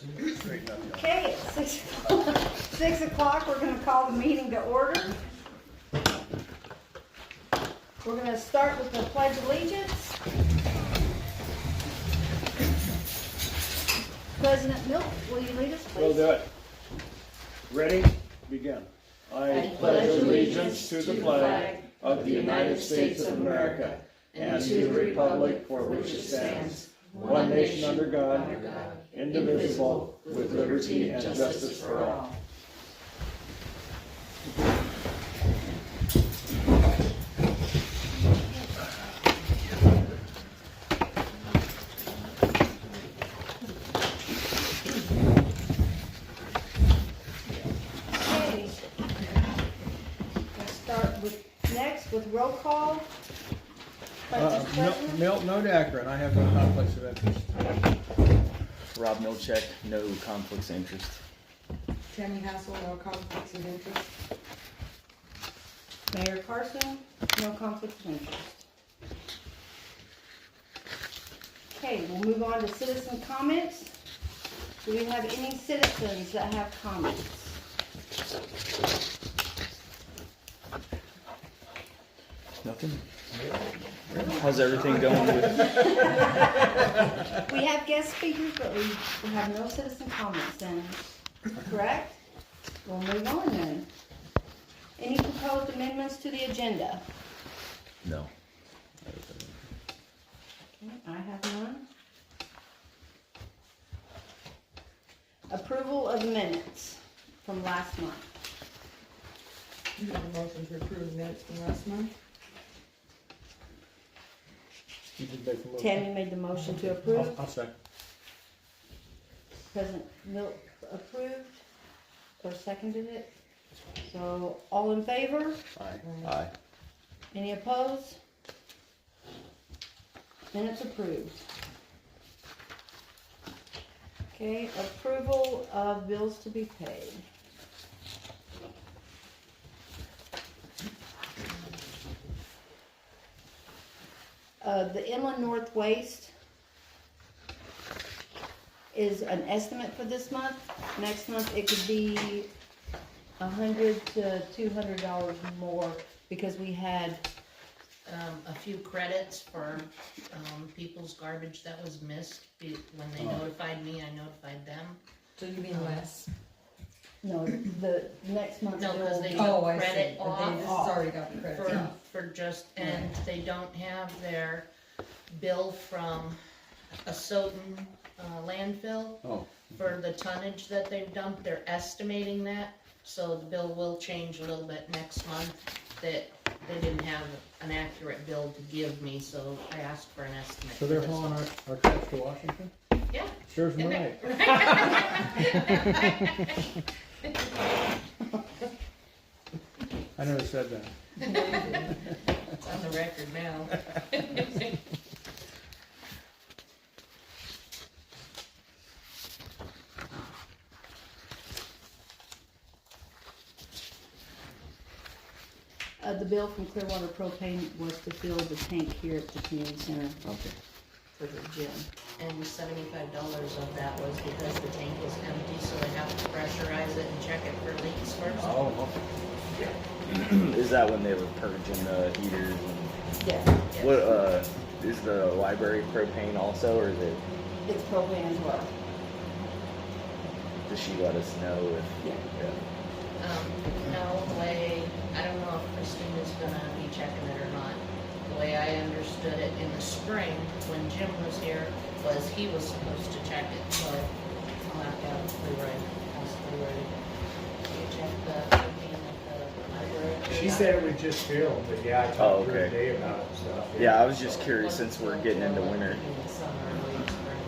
Straighten up. Okay, at 6 o'clock, we're gonna call the meeting to order. We're gonna start with the Pledge of Allegiance. President Milk, will you lead us, please? We'll do it. Ready? Begin. I pledge allegiance to the flag of the United States of America and to the republic for which it stands, one nation under God, indivisible, with liberty and justice for all. Okay. Let's start with roll call. President? Milt Akron, I have no conflicts of interest. Rob Milchek, no conflicts of interest. Tammy Hassel, no conflicts of interest. Mayor Carson, no conflict of interest. Okay, we'll move on to citizen comments. Do we have any citizens that have comments? Nothing? How's everything going with? We have guest speakers, but we have no citizen comments then, correct? We'll move on then. Any proposed amendments to the agenda? No. Okay, I have none. Approval of minutes from last month. You have a motion to approve minutes from last month? You did make the motion. Tammy made the motion to approve. I'll second. President Milt approved or seconded it. So all in favor? Aye. Any opposed? Minutes approved. Okay, approval of bills to be paid. The Inland North Waste is an estimate for this month. Next month, it could be $100 to $200 more because we had, a few credits for people's garbage that was missed. When they notified me, I notified them. So you mean less? no, the next month's No, bill. because they Oh, took I see. credit This off has already got the credit. Yeah. for just, and they don't have their bill from a Soton landfill Oh. for the tonnage that they've dumped. They're estimating that, so the bill will change a little bit next month. That they didn't have an accurate bill to give me, so I asked for an estimate. So they're for this hauling one. our trash to Washington? Yeah. Serves them Isn't right. it? I never said that. It's on the record now. The bill from Clearwater Propane was to fill the tank here at the community center Okay. for the gym. And $75 of that was because the tank was empty, so they have to pressurize it and check it for leaks first. Oh, Is that when they were purging the heaters? Yeah, Yes. What is the library propane also, or is it? it's propane as well. Does she let us know if? Yeah. No, the way, I don't know if Christina's gonna be checking it or not. The way I understood it in the spring, when Jim was here, was he was supposed to check it, so I'll have to have Leroy, ask Leroy. Do you check the propane at the library? She said it was just filled, but yeah, I talked to her okay. today about it and stuff. Yeah, I was just curious since we're getting into winter. In the summer, late spring.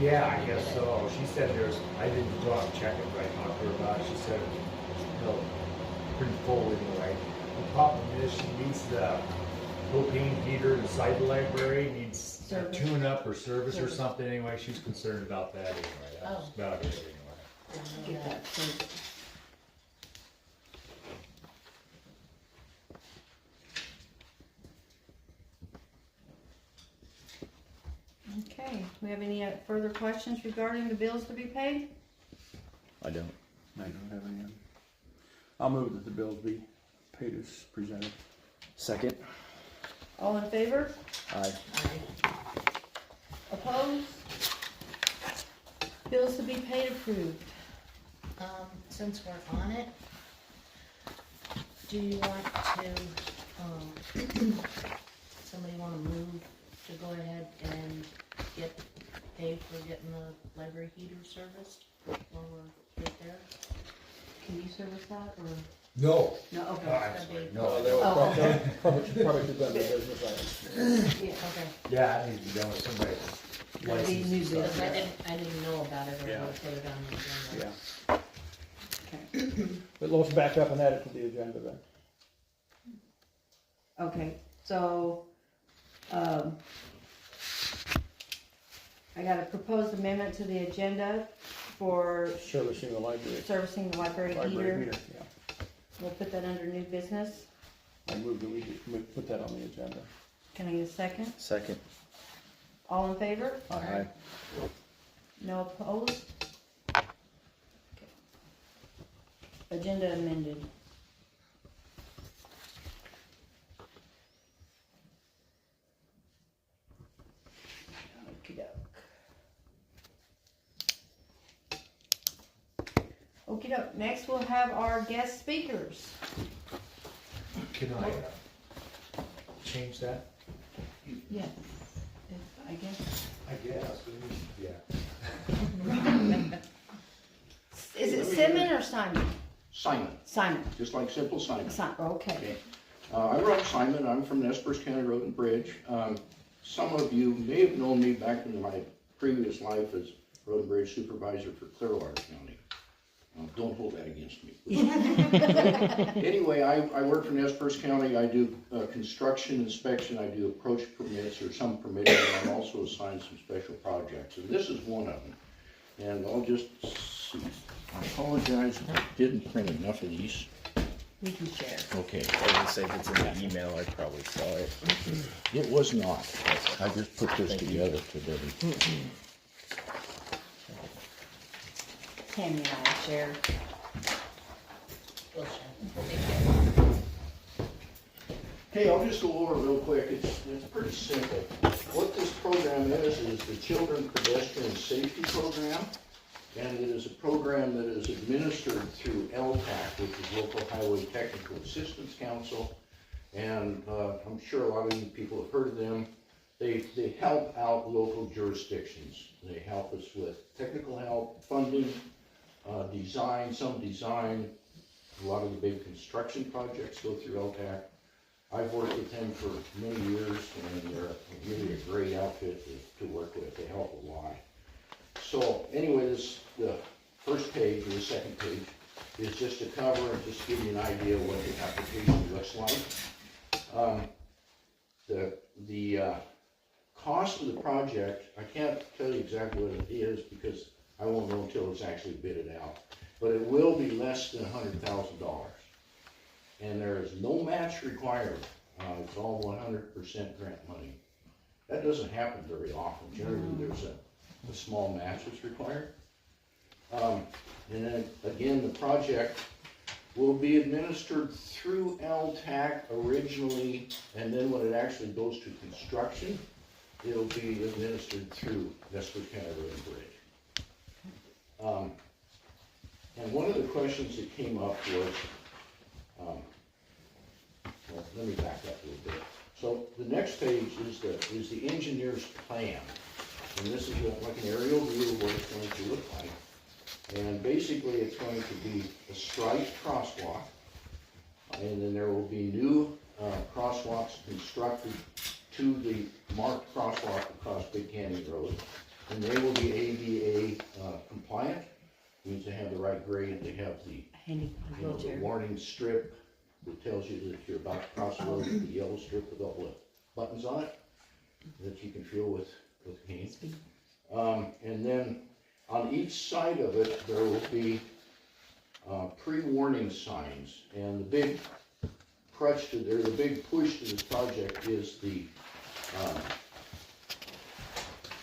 Yeah, I guess so. She said there's, I didn't go out and check it, but I talked to her about it. She said, you know, pretty full anyway. The problem is she needs the propane heater inside the library, needs a Service. tune-up or service or something anyway. She's concerned about that anyway. That's Oh. about it anyway. Get that. So Okay, we have any further questions regarding the bills to be paid? I don't. I don't have any. I'll move that the bills be paid as presented. Second. All in favor? Aye. Opposed? Bills to be paid approved. Since we're on it, do you want to, somebody wanna move to go ahead and get paid for getting the library heater serviced while we're right there? Can you service that, or? No. No, okay. That'd be- No. Probably should have done the business item. Yeah, Okay, Yeah, it needs to be done with somebody. That'd be new licensed. because I didn't know about it, or I would put it on the agenda. Yeah, okay. but let's back up and add it to the agenda then. Okay, so, I got a proposed amendment to the agenda for Servicing the library. servicing the library heater. Library heater, yeah. We'll put that under new business. I move that we put that on the agenda. Can I get a second? Second. All in favor? Aye. No opposed? Okay. Agenda amended. Okey-doke. Next we'll have our guest speakers. Can I change that? Yes. I guess. I guess, yeah. Is it Simon or Simon? Simon, Simon. just like simple Simon. Okay. Okay. I'm Rob Simon, I'm from Nez Perce County Road and Bridge. Some of you may have known me back in my previous life as Road and Bridge Supervisor for Clearwater County. Don't hold that against me. Anyway, I work for Nez Perce County. I do construction inspection, I do approach permits or some permitting, and I'm also assigned some special projects, and this is one of them. And I'll just see. I apologize if I didn't print enough of these. We can share. Okay, I was gonna say if it's in the email, I probably saw it. it was not. I just put this together today. Tammy and I will share. We'll check. Thank you. Okay, I'll just go over it real quick. It's pretty simple. What this program is the Children Pedestrian Safety Program. And it is a program that is administered through LTAC, which is Local Highway Technical Assistance Council. And I'm sure a lot of you people have heard of them. They help out local jurisdictions. They help us with technical help, funding, design, a lot of the big construction projects go through LTAC. I've worked with them for many years, and they're really a great outfit to work with. They help a lot. So anyway, the first page or the second page is just a cover and just give you an idea of what the application looks like. The cost of the project, I can't tell you exactly what it is because I won't know until it's actually bidded out. But it will be less than $100,000. And there is no match required. It's all 100% grant money. That doesn't happen very often. Generally, there's a small match that's required. And then again, the project will be administered through LTAC originally, and then when it actually goes to construction, it'll be administered through Nez Perce County Road and Bridge. And one of the questions that came up was, well, let me back up a little bit. So the next page is the engineer's plan. And this is like an aerial view of what it's going to look like. And basically it's going to be a striped crosswalk. And then there will be new crosswalks constructed to the marked crosswalk across Big Canyon Road. And they will be ADA compliant. Means they have the right grade, they have the, the warning strip that tells you that you're about to cross the road, the yellow strip with all the buttons on it that you can feel with cane. And then on each side of it, there will be pre-warning signs. And the big crutch to there, the big push to this project is the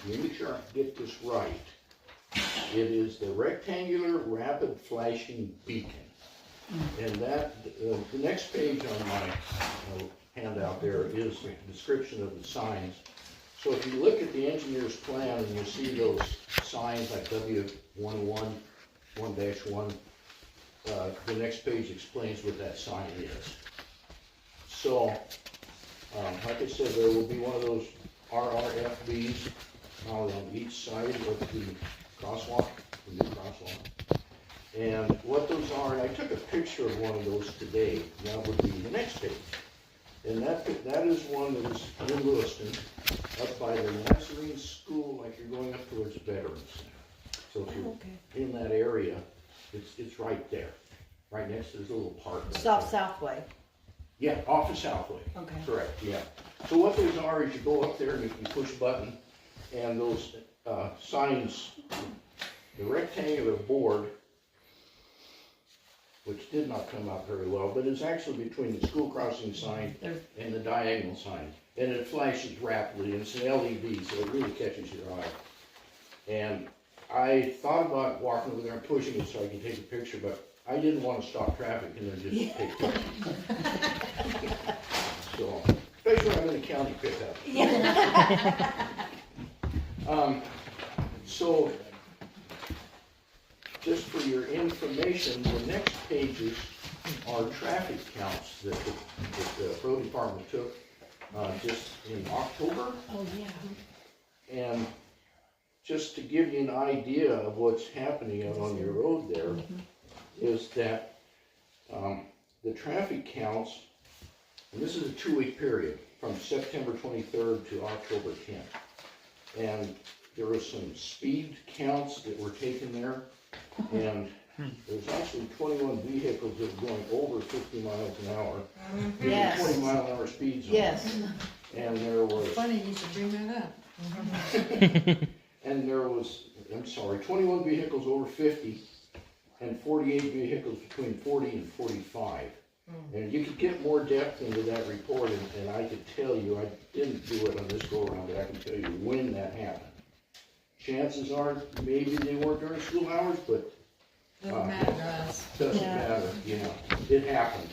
let me make sure I get this right. It is the rectangular rapid flashing beacon. And that, the next page on my handout there is a description of the signs. So if you look at the engineer's plan and you see those signs like W101, 1-1, the next page explains what that sign is. So, like I said, there will be one of those RRFBs on each side of the crosswalk, the new crosswalk. And what those are, and I took a picture of one of those today, that would be the next page. And that is one that is in Lewiston, up by the Nazarene School, like you're going up towards Veterans Center. So if you're in that area, it's right there, right next to this little park. It's off Southway. Yeah, off of Southway. Okay. Correct, yeah. So what those are is you go up there and you push a button, and those signs, the rectangular board, which did not come out very well, but it's actually between the school crossing sign and the diagonal sign. And it flashes rapidly, and it's an LED, so it really catches your eye. And I thought about walking over there and pushing it so I could take a picture, but I didn't want to stop traffic and then just take pictures. So, especially when I'm in the county pickup. So, just for your information, the next pages are traffic counts that the road department took just in October. Oh, yeah. And just to give you an idea of what's happening out on your road there, is that the traffic counts, and this is a 2-week period, from September 23rd to October 10th. And there were some speed counts that were taken there. And there's actually 21 vehicles that were going over 50 miles an hour. Yes. 20-mile-an-hour speed zone. Yes. And there was, Funny you should bring that up. and there was, 21 vehicles over 50 and 48 vehicles between 40 and 45. And you could get more depth into that report, and I could tell you, I didn't do it on this go around, but I can tell you when that happened. Chances are, maybe they weren't during school hours, but Doesn't matter to us. doesn't Yeah. matter, it happened.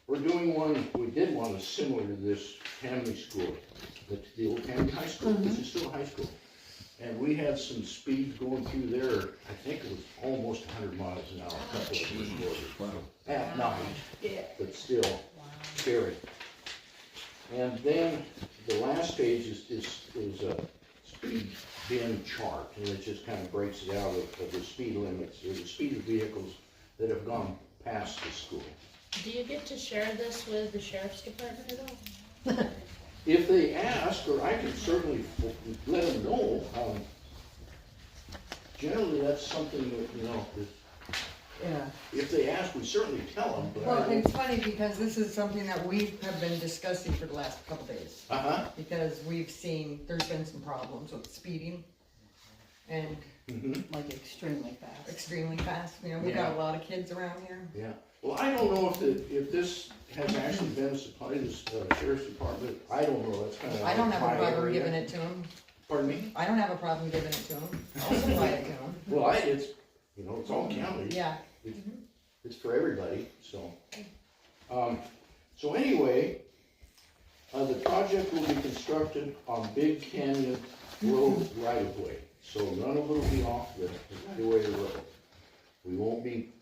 We're doing one, we did one that's similar to this Tammany School, the old Tammany High School, which is still a high school. And we had some speeds going through there, I think it was almost 100 miles an hour, a couple of years at night, but still scary. And then the last page is a speed bin chart, and it just kind of breaks it out of the speed limits, or the speed of vehicles that have gone past the school. Do you get to share this with the sheriff's department at all? If they ask, or I could certainly let them know, generally that's something that, Yeah. if they ask, we certainly tell them, but Well, it's funny because this is something that we have been discussing for the last couple days. Uh-huh. Because we've seen, there's been some problems with speeding and Like extremely fast. extremely fast. We've got a lot of kids around here. Yeah. Well, I don't know if this has actually been supplied to the sheriff's department. I don't know, that's kind of. I don't have a problem giving it to them. Pardon me? I don't have a problem giving it to them. I'll supply it to them. Well, it's all county. Yeah. It's for everybody, so. So anyway, the project will be constructed on Big Canyon Road right of way. So none of it will be off the right-of-way road. We won't be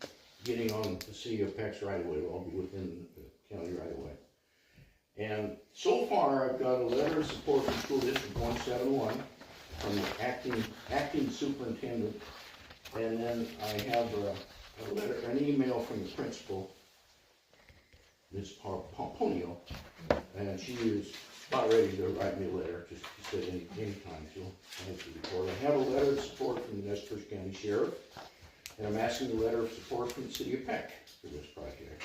getting on the city of Peck's right of way, we'll all be within the county right of way. And so far, I've got a letter of support from School District 171 from the acting superintendent. And then I have a letter, an email from the principal, Ms. Pomponio, and she is about ready to write me a letter, just she said anytime she'll answer the report. I have a letter of support from the Nez Perce County Sheriff, and I'm asking a letter of support from the city of Peck for this project.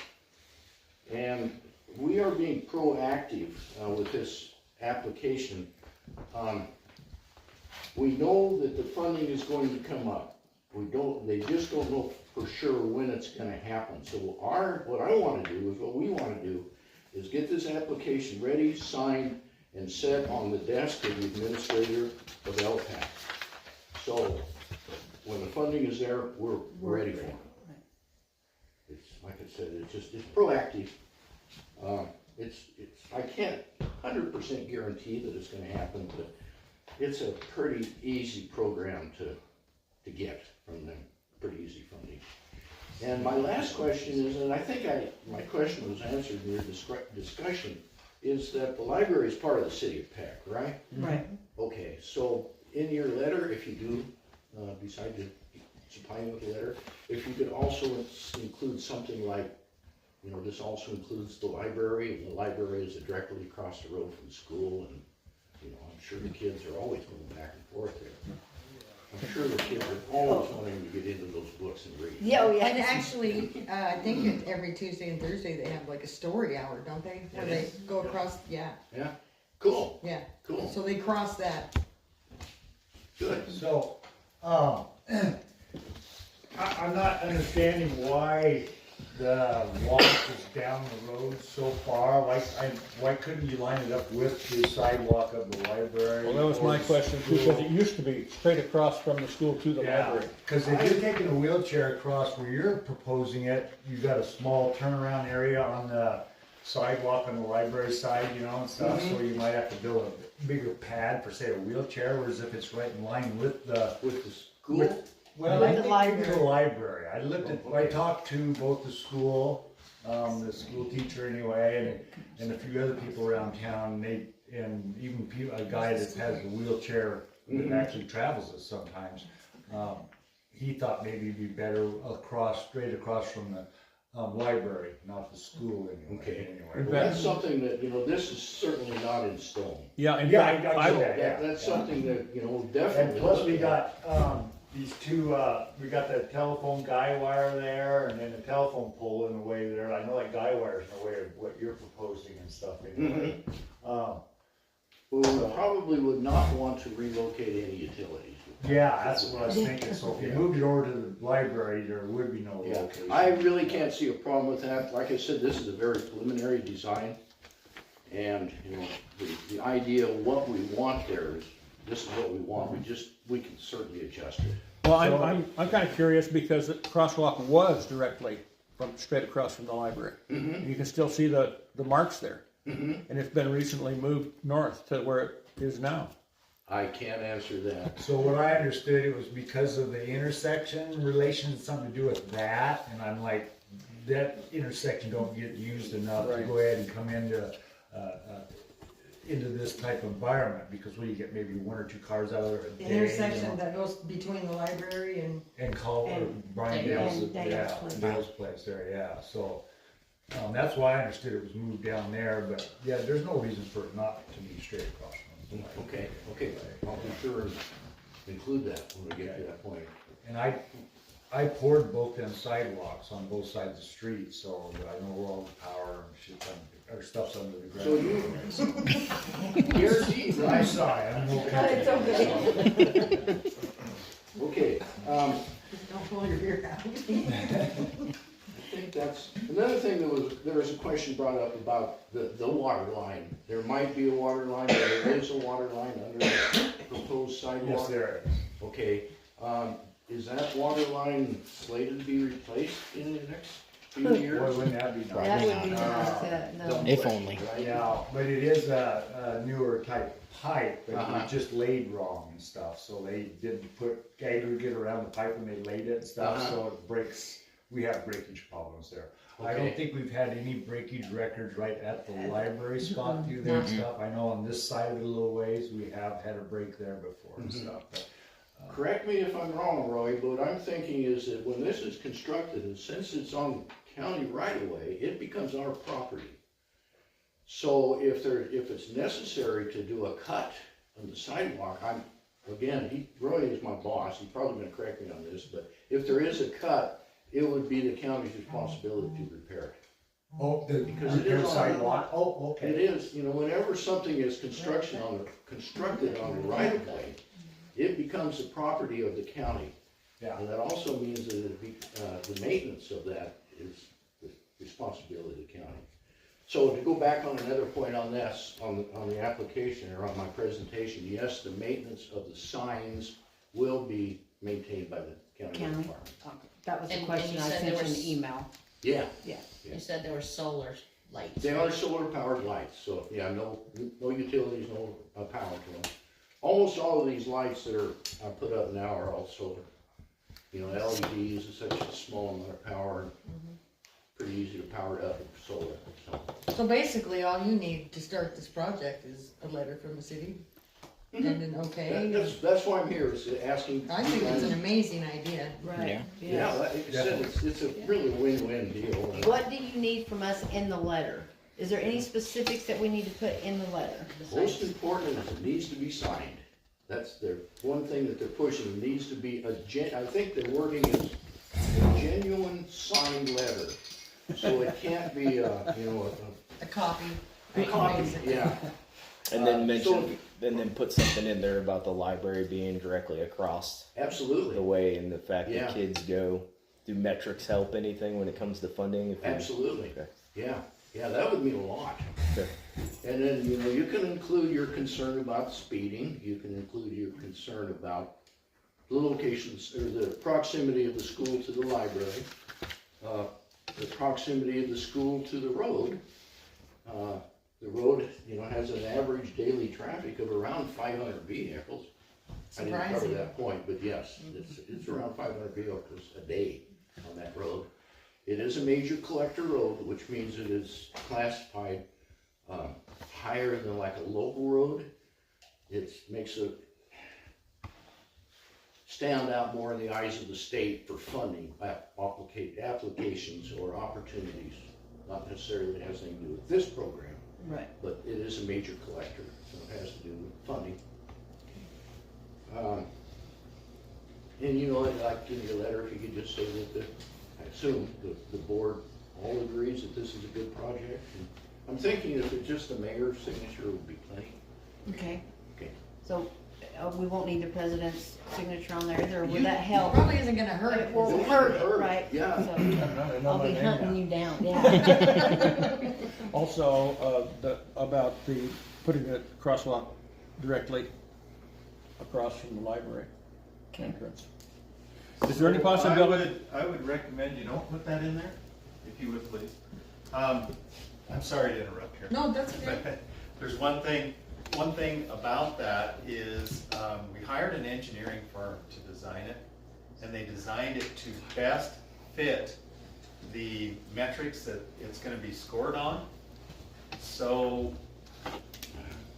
And we are being proactive with this application. We know that the funding is going to come up. They just don't know for sure when it's gonna happen. So what I wanna do is, what we wanna do, is get this application ready, signed, and set on the desk of the administrator of LPAC. So, when the funding is there, we're ready for it. It's, like I said, it's proactive. I can't 100% guarantee that it's gonna happen, but it's a pretty easy program to get from them, pretty easy funding. And my last question is, and I think my question was answered in your discussion, is that the library is part of the city of Peck, right? Right. Okay, so in your letter, if you do, decide to supply me with a letter, if you could also include something like, you know, this also includes the library, and the library is directly across the road from the school, and, you know, I'm sure the kids are always going back and forth there. I'm sure the kids are always wanting to get into those books and read. Yeah, oh, yeah. And actually, I think every Tuesday and Thursday they have like a story hour, don't they? Where they go across, yeah, Yeah, cool, yeah. cool, So they cross that. good. So, I'm not understanding why the walk is down the road so far. Why couldn't you line it up with the sidewalk of the library? Well, that was my or the question, school? because it used to be straight across from the school to the Yeah, library. because if you're taking a wheelchair across where you're proposing it, you've got a small turnaround area on the sidewalk on the library side, you know, and stuff, so you might have to build a bigger pad for, say, a wheelchair, whereas if it's right in line with the, With the school, well, With I the think maybe the library. I talked to both the school teacher anyway, and a few other people around town, and even a guy that has a wheelchair that actually travels it sometimes. He thought maybe it'd be better straight across from the library, not the school anyway. Okay. Anyway. that's something that, you know, this is certainly not in stone. Yeah, in Yeah, fact, I know that, yeah. That's something that, you know, And definitely. plus we got, these two, we got the telephone guy wire there, and then the telephone pole in the way there. I know that guy wire's in the way of what you're proposing and stuff anyway. We probably would not want to relocate any utilities. Yeah, that's what I was thinking, so if you moved it over to the library, there would be no Yeah, location. I really can't see a problem with that. Like I said, this is a very preliminary design. And, you know, the idea of what we want there is, this is what we want. We can certainly adjust it. well, I'm kind of curious because the crosswalk was directly straight across from the library. You can still see the marks there. And it's been recently moved north to where it is now. I can't answer that. So what I understood, it was because of the intersection relation, something to do with that, and I'm like, that intersection don't get used enough to Right. go ahead and come into this type of environment, because we get maybe one or two cars out of there a The day, you intersection know, that goes between the library and call and Brian Dale's. Dale's, And Dale's yeah, place. Dale's place there, yeah, so. That's why I understood it was moved down there, but yeah, there's no reason for it not to be straight across from the library. Okay, I'll be sure and include that when we get to that point. And I poured both them sidewalks on both sides of the street, so that I know where all the power and shit's or stuff's under the ground. So guaranteed, I'm right? sorry, I'm no It's okay. Okay, just don't pull your beer out. I think that's, another thing there was a question brought up about the water line. There might be a water line, or there is a water line under the proposed sidewalk. Yes, there is. Okay, is that water line slated to be replaced in the next few years? Boy, wouldn't that be That nice? would be nice, no. If only. Right? Yeah, but it is a newer type pipe, but it Uh-huh. was just laid wrong and stuff, so they didn't put aggregate around the pipe when they laid it and stuff, Uh-huh. so it breaks. We have breakage problems there. I Okay. don't think we've had any breakage records right at the library spot through there and stuff. I know on this side of it a little ways, we have had a break there before and stuff, but. Correct me if I'm wrong, Roy, but what I'm thinking is that when this is constructed, and since it's on county right of way, it becomes our property. So if it's necessary to do a cut on the sidewalk, Roy is my boss, he's probably gonna correct me on this, but if there is a cut, it would be the county's responsibility to repair it. Oh, the Because it repair is on- sidewalk, oh, It okay. is, you know, whenever something is constructed on the right of way, it becomes the property of the county. Yeah. And that also means that the maintenance of that is the responsibility of the county. So to go back on another point on this, on the application or on my presentation, yes, the maintenance of the signs will be maintained by the county County? department. Okay, that was the And question you I said sent there you in was- the email. Yeah, You said there were solar lights. they are solar powered lights, so yeah, no utilities, no power to them. Almost all of these lights that are put up now are all solar. You know, LEDs is such a small amount of power, and pretty easy to power it up with solar, so. So basically, all you need to start this project is a letter from the city and an okay. That's why I'm here, is asking. I think it's an amazing idea. Right. Yeah, like I said, it's a really win-win deal. and What do you need from us in the letter? Is there any specifics that we need to put in the letter? Most important is it needs to be signed. That's the one thing that they're pushing, it needs to be I think the wording is a genuine signed letter. So it can't be, A copy. a copy, yeah. And then so- and then put something in there about the library being directly across the Absolutely, way, and the fact Yeah. that kids go. Do metrics help anything when it comes to funding? If we- absolutely. Okay. Yeah, that would mean a lot. Okay. And then, you can include your concern about speeding, you can include your concern about the locations, or the proximity of the school to the library, the proximity of the school to the road. The road, has an average daily traffic of around 500 vehicles. I didn't cover Surprising. that point, but yes, it's around 500 vehicles a day on that road. It is a major collector road, which means it is classified higher than like a local road. It makes it stand out more in the eyes of the state for funding applications or opportunities. Not necessarily has anything to do with this program, Right. but it is a major collector, so it has to do with funding. And like in your letter, if you could just say that I assume the board all agrees that this is a good project. And I'm thinking if it's just the mayor's signature would be plenty. Okay. Okay. So, we won't need the president's signature on there either, or You- will that help? Probably isn't gonna hurt. It won't It hurt won't it, hurt, right? yeah. So, I'll I'll be hunting you down, yeah. Also, about the, putting the crosswalk directly across from the library Okay. entrance. Is there any possibility? I would recommend you don't put that in there, if you would please. I'm sorry to interrupt here. No, that's okay. There's one thing about that is, we hired an engineering firm to design it, and they designed it to best fit the metrics that it's gonna be scored on. So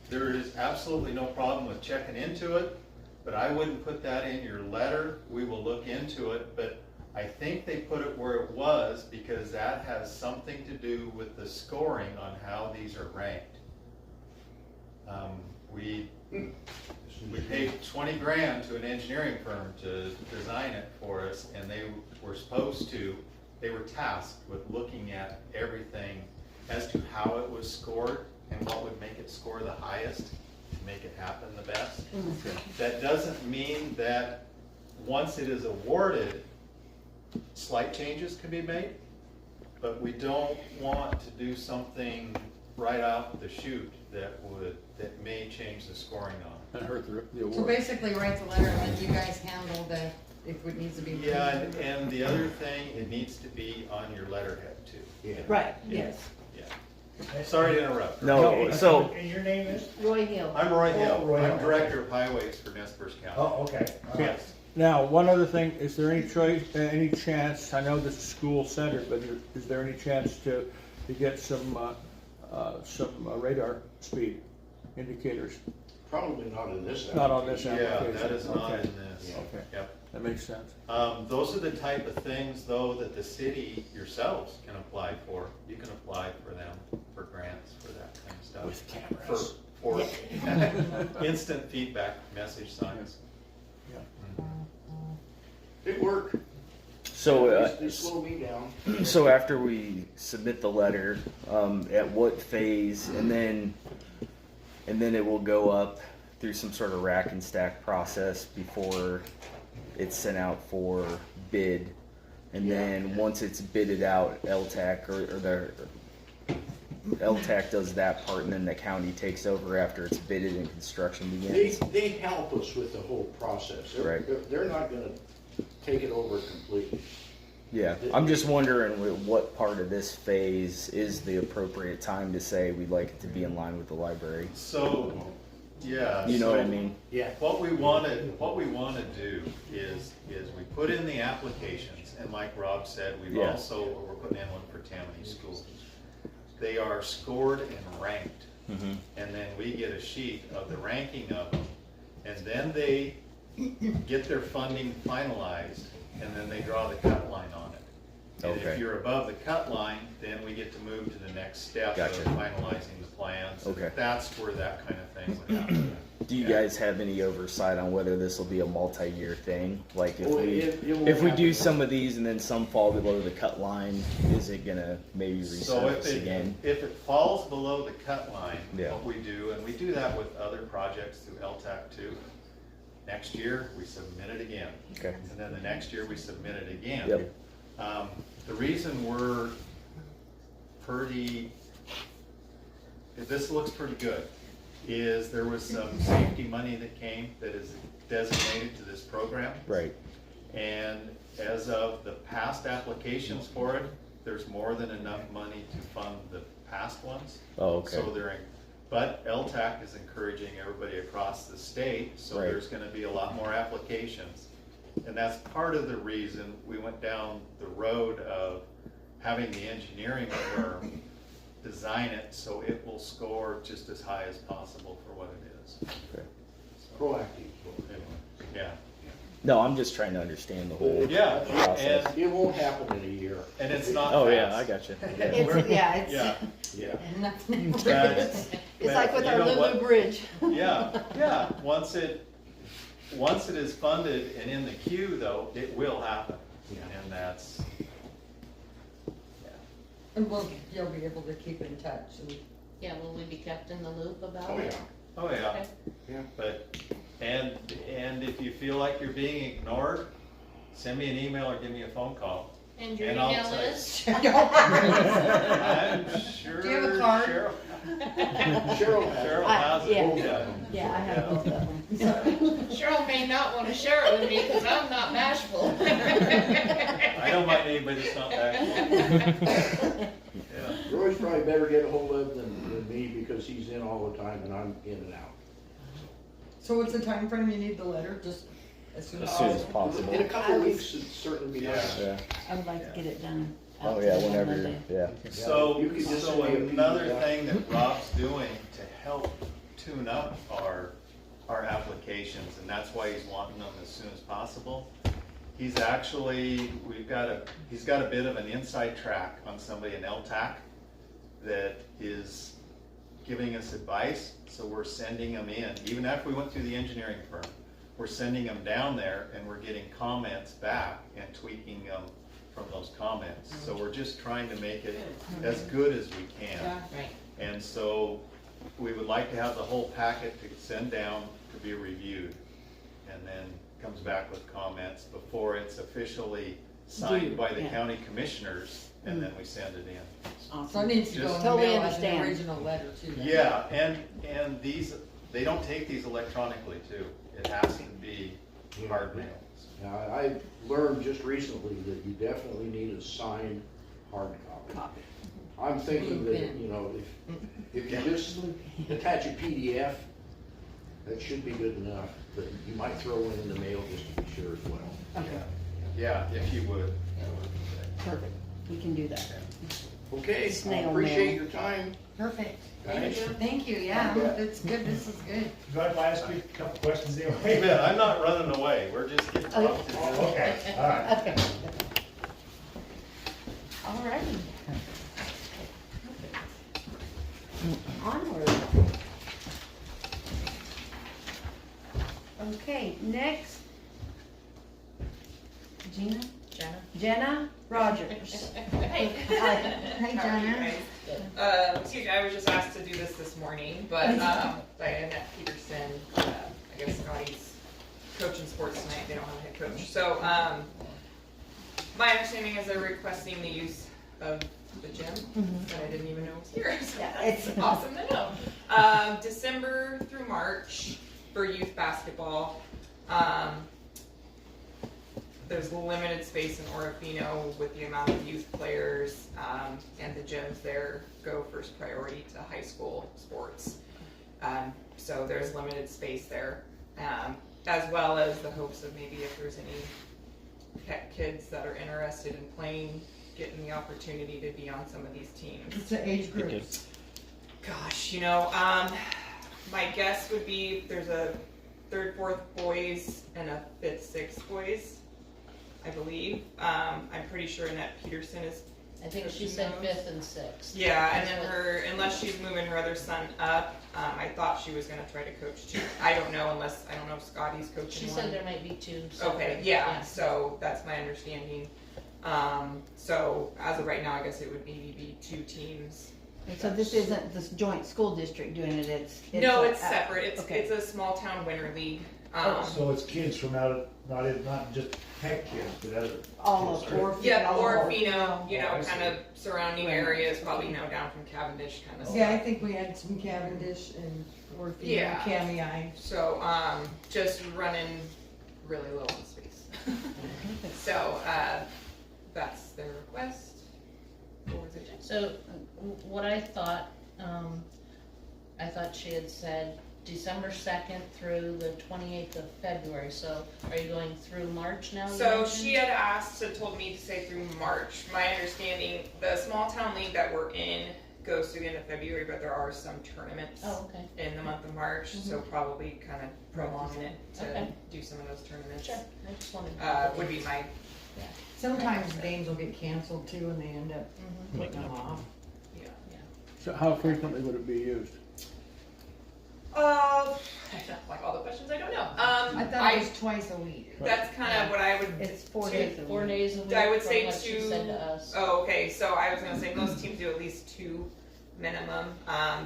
there is absolutely no problem with checking into it, but I wouldn't put that in your letter. We will look into it, but I think they put it where it was because that has something to do with the scoring on how these are ranked. We paid 20 grand to an engineering firm to design it for us, and they were tasked with looking at everything as to how it was scored and what would make it score the highest to make it happen the best. That doesn't mean that once it is awarded, slight changes can be made, but we don't want to do something right out the chute that may change the scoring on it. And hurt the award. So basically, write the letter and let you guys handle if it needs to be. Yeah, and the other thing, it needs to be on your letterhead too. Yeah. Right, yes. Yeah. Sorry to interrupt. No, so And your name is? Roy Hill. I'm Roy Hill. Roy Hill. I'm Director of Highways for Nez Perce County. Oh, okay. Yes. Now, one other thing, is there any chance, I know this is school centered, but is there any chance to get some radar speed indicators? Probably not in this. Not on this Yeah, application. that is not Okay. in this. Okay, Yep. that makes sense. Those are the type of things, though, that the city yourselves can apply for. You can apply for them, for grants, for that kind of stuff. With cameras. For instant feedback message signs. It worked. so They slowed me down. so after we submit the letter, at what phase, and then it will go up through some sort of rack and stack process before it's sent out for bid, and then once it's bidded out, LTAC or the LTAC does that part and then the county takes over after it's bidded and construction begins? They help us with the whole process. They're not gonna take it over completely. Yeah, I'm just wondering what part of this phase is the appropriate time to say we'd like it to be in line with the library. So, yeah. You know so what I mean? Yeah. What we wanna do is we put in the applications, and like Rob said, we're putting in one for Tammany Schools. They are scored and ranked, and then we get a sheet of the ranking of them, and then they get their funding finalized, and then they draw the cut line on it. And Okay. if you're above the cut line, then we get to move to the next step Gotcha. of finalizing the plans. Okay. That's where that kind of thing would happen. Do you guys have any oversight on whether this will be a multi-year thing? Like if Well, we it won't if we do happen. some of these and then some fall below the cut line, is it gonna maybe So resurface again? if it falls below the cut line, Yeah. what we do, and we do that with other projects through LTAC too. Next year, we submit it again. Okay. And then the next year, we submit it again. Yep. The reason we're this looks pretty good, is there was some safety money that came that is designated to this program. Right. And as of the past applications for it, there's more than enough money to fund the past ones. Oh, okay. So but LTAC is encouraging everybody across the state, so Right. there's gonna be a lot more applications. And that's part of the reason we went down the road of having the engineering firm design it so it will score just as high as possible for what it is. Okay. Proactive. Yeah, No, I'm just trying to understand the whole yeah, process. and, It won't happen in a year. and it's not Oh fast. yeah, I got you. Yeah. It's Yeah, Yeah. Nothing. yeah, it's like with you our know Lulu what? Bridge. Yeah, once it is funded and in the queue though, it will happen. And that's, And you'll be able to keep in touch and. Yeah, will we be kept in the loop about Oh, it? yeah. oh yeah. Okay. Yeah. But, and if you feel like you're being ignored, send me an email or give me a phone call. And your And I'll email tell you. is? I'm sure. Do you have a card? Cheryl has it. Yeah, I have both of them. Cheryl may not want to share it with me because I'm not bashful. I don't mind anybody that's not bashful. Yeah. Roy's probably better get a hold of than me because he's in all the time and I'm in and out. So what's the time frame you need the letter? Just as soon as As soon as possible? possible. In a couple of weeks, it'd certainly be nice. Yeah. I would like to get it done. Oh out yeah, to them on whenever. Monday. Yeah. So, You could just so send me a another PDF. thing that Rob's doing to help tune up our applications, and that's why he's wanting them as soon as possible. He's actually, he's got a bit of an inside track on somebody in LTAC that is giving us advice, so we're sending them in. Even after we went through the engineering firm, we're sending them down there and we're getting comments back and tweaking them from those comments. So we're just trying to make it as good as we can. Right. And so we would like to have the whole packet to send down to be reviewed, and then comes back with comments before it's officially signed by the Yeah. county commissioners, and then we send it in. So it needs to go in the Totally mail as an understand. original letter too. then. Yeah, and these, they don't take these electronically too. It has to be hard mail. Now, I learned just recently that you definitely need a signed hard copy. I'm thinking Blue that, pen. you know, if you just attach a PDF, that should be good enough, but you might throw one in the mail just to be sure as well. Okay, Yeah, if you would. perfect. We can do that. Okay, I Snail appreciate mail. your time. Perfect. guys. Thank you, yeah, Yeah. that's good, this is good. Do you mind if I ask you a couple questions Hey anyway? man, I'm not running away. We're just getting talked to. Oh, okay, all right. Okay. All righty. Onward. Okay, next. Gina? Jenna Rogers. Hey. Hey, How are you Jenna. guys? Excuse me, I was just asked to do this morning, but Diana Peterson, I guess Scotty's coaching sports tonight, they don't have a head coach. So, my understanding is they're requesting the use of the gym Mhm. that I didn't even know was here. So Yeah, that's it's awesome to know. December through March for youth basketball. There's limited space in Orofino with the amount of youth players, and the gyms there go first priority to high school sports. So there's limited space there, as well as the hopes of maybe if there's any Peck kids that are interested in playing, getting the opportunity to be on some of these teams. It's the age groups. Gosh, my guess would be there's a 3rd, 4th boys and a 5th, 6th boys, I believe. I'm pretty sure Annette Peterson is. I think she said 5th and 6th. Yeah, and then unless she's moving her other son up, I thought she was gonna try to coach 2. I don't know if Scotty's coaching She one. said there might be 2 Okay, separate. yeah, so that's my understanding. So as of right now, I guess it would maybe be 2 teams. So this isn't this joint school district doing it, it's No, a- it's separate. okay. It's a small town winter league. So it's kids from not just Peck kids, but other. all of kids, right? Orfeo. Yeah, all of- Orofino, I see. kind of surrounding areas, probably down from Cavendish kind of Yeah, I stuff. think we had some Cavendish and Orfeo, Yeah. Camei. So, just running really low on space. So, that's their request. What was it? So, what I thought she had said December 2nd through the 28th of February, so are you going through March now? you So mentioned? she had told me to say through March. My understanding, the small town league that we're in goes through the end of February, but there are some tournaments Oh, okay. in the month of March, so probably kind of prolonging it to Okay. do some of those tournaments. Sure, I just wanted. Would be my, Sometimes games will get canceled too and they end up Mhm. putting them off. So how frequently would it be used? like all the questions, I don't know. I thought it was twice a week. That's kind of what I would. It's 4 two- days a 4 week. days a week I would from say what she 2. said to us. Oh, okay. So I was gonna say most teams do at least 2 minimum.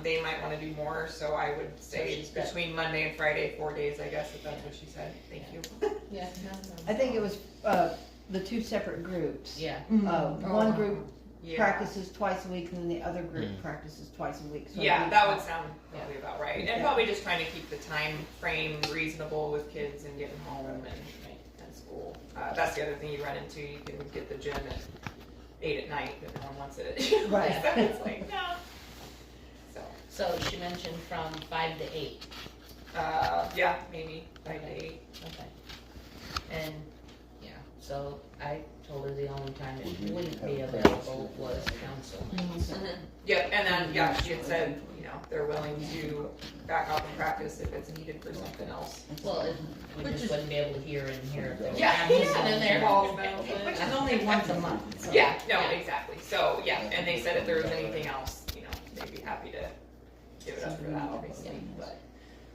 They might want to do more, so I would say she's got- between Monday and Friday, 4 days, I guess, if that's what she said. Thank you. Yeah. I think it was, the 2 separate groups. Yeah. One group Yeah. practices twice a week and then the other group practices twice a week. So Yeah, it'd be- that would sound probably about right. And Yeah. probably just trying to keep the time frame reasonable with kids and getting home and school. That's the other thing you run into. You can get the gym at 8 at night, but no one wants it at Right. So it's like, no. So she mentioned from 5 to 8. Yeah, maybe 5 to 8. Okay. And, yeah, so I told her the only time it wouldn't be available was council nights. Yep, and then, she had said, they're willing to back off and practice if it's needed for something else. Well, we just wouldn't be able to hear and hear if there was Yeah, something in there. Which It's only once a month. So. Yeah, no, exactly. So, and they said if there was anything else, they'd be happy to give it up for that, obviously, but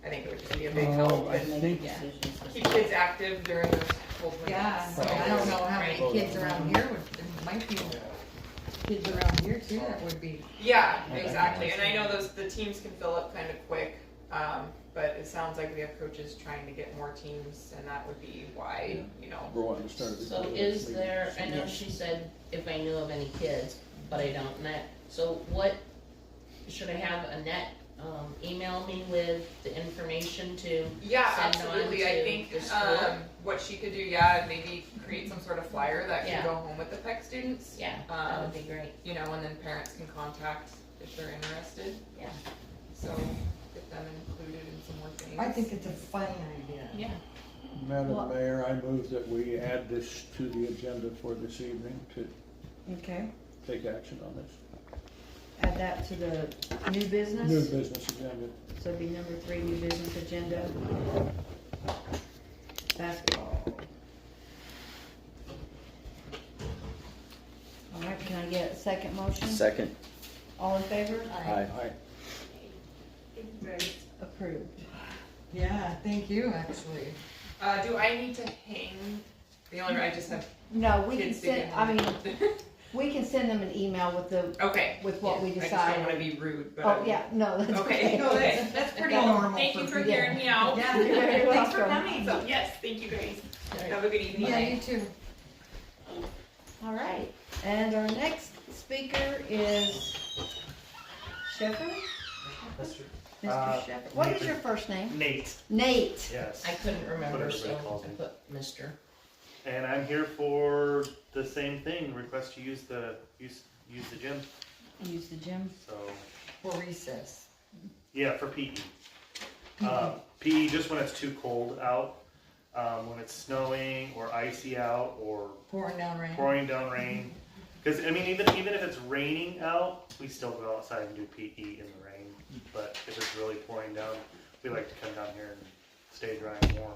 I think it would just be a big help I and think, keep kids active during those cold winters. Yeah, so I don't know how many kids around here would, there might be kids around here too that would be. Yeah, exactly, and I know the teams can fill up kind of quick, but it sounds like we have coaches trying to get more teams, and that would be why, we're wanting to start. So is there, I know she said if I knew of any kids, but I don't, so what, should I have Annette, email me with the information to Yeah, send on absolutely. I to think the school? what she could do, maybe create some sort of flyer that can Yeah. go home with the Peck students. Yeah, that would be great. And then parents can contact if they're interested. Yeah. So get them included in some more things. I think it's a fine idea. Yeah. Madam Mayor, I move that we add this to the agenda for this evening to Okay, take action on this. add that to the new business. New business agenda. So it'd be number 3, new business agenda. Basketball. All right, can I get a second motion? Second. All in favor? Aye. Approved. Yeah, thank you, actually. Do I need to hang? The only I just have No, we can kids to send, get I home. mean, we can send them an email with the, Okay. with what we I just don't want to decide. be rude, but. Oh, yeah, no, that's Okay. okay. No, that's pretty Okay. normal. Thank you for people. hearing me out. Yeah, You're very thanks for welcome. coming. So, yes, thank you guys. Have a good evening. Yeah, you too. All right, and our next speaker is Shepard? Mr. Mr. Shepard. What is your first name? Nate, Nate. yes. I couldn't remember, What so everybody calls I me. put Mr. And I'm here for the same thing, request to use the gym, Use the gym. so, For recess. yeah, for PE. PE just when it's too cold out, when it's snowing or icy out or Pouring down rain. pouring down rain. Cause I mean, even if it's raining out, we still go outside and do PE in the rain. But if it's really pouring down, we like to come down here and stay dry and warm.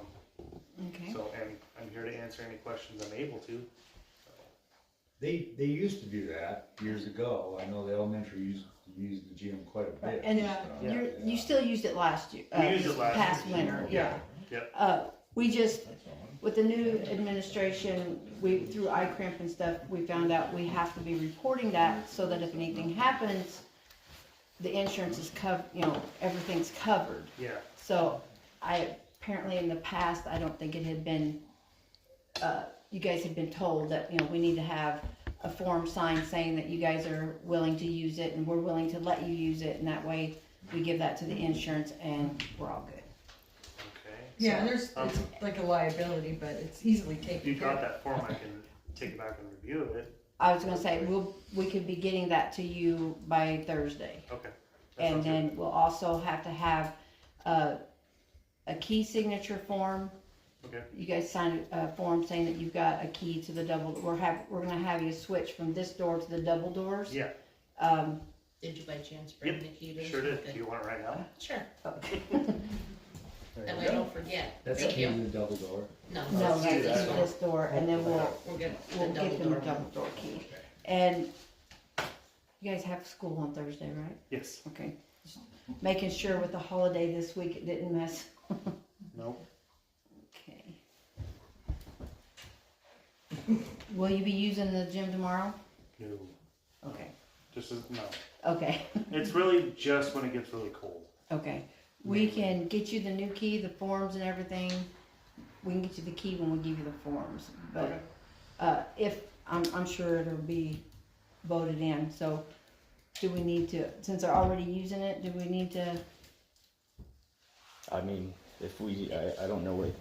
Okay. So, and I'm here to answer any questions I'm able to. They used to do that years ago. I know the elementary used to use the gym quite a bit. And Yeah. you still used it last year. We used it last past year. winter. Yeah. Yep. We just, with the new administration, through eye cramp and stuff, we found out we have to be reporting that so that if anything happens, the insurance is covered, everything's covered. Yeah. So apparently in the past, I don't think it had been, you guys had been told that, we need to have a form signed saying that you guys are willing to use it and we're willing to let you use it, and that way we give that to the insurance and we're all good. Okay. Yeah, and it's like a liability, but it's easily If taken you've care got of. that form, I can take it back and review it. I was gonna say, we could be getting that to you by Thursday. Okay. That And sounds good. then we'll also have to have a key signature form. Okay. You guys sign a form saying that you've got a key to the double, we're gonna have you switch from this door to the double doors. Yeah, Did you by chance bring Yep, the key to? sure did. Okay. Do you want it right now? Sure, Okay. that way I don't forget. That's Thank key to you. the double door. No, No, that's that's this just one. this door, and then we'll We'll get the get double them a door. double door key. And you guys have school on Thursday, right? Yes. Okay. Just making sure with the holiday this week it didn't mess. Nope. Okay. Will you be using the gym tomorrow? No. Okay. Just as, no. Okay. It's really just when it gets really cold. Okay. We can get you the new key, the forms and everything. We can get you the key when we give you the forms. But if I'm sure it'll be voted in. So do we need to, since they're already using it, do we need to? I mean, if I don't know what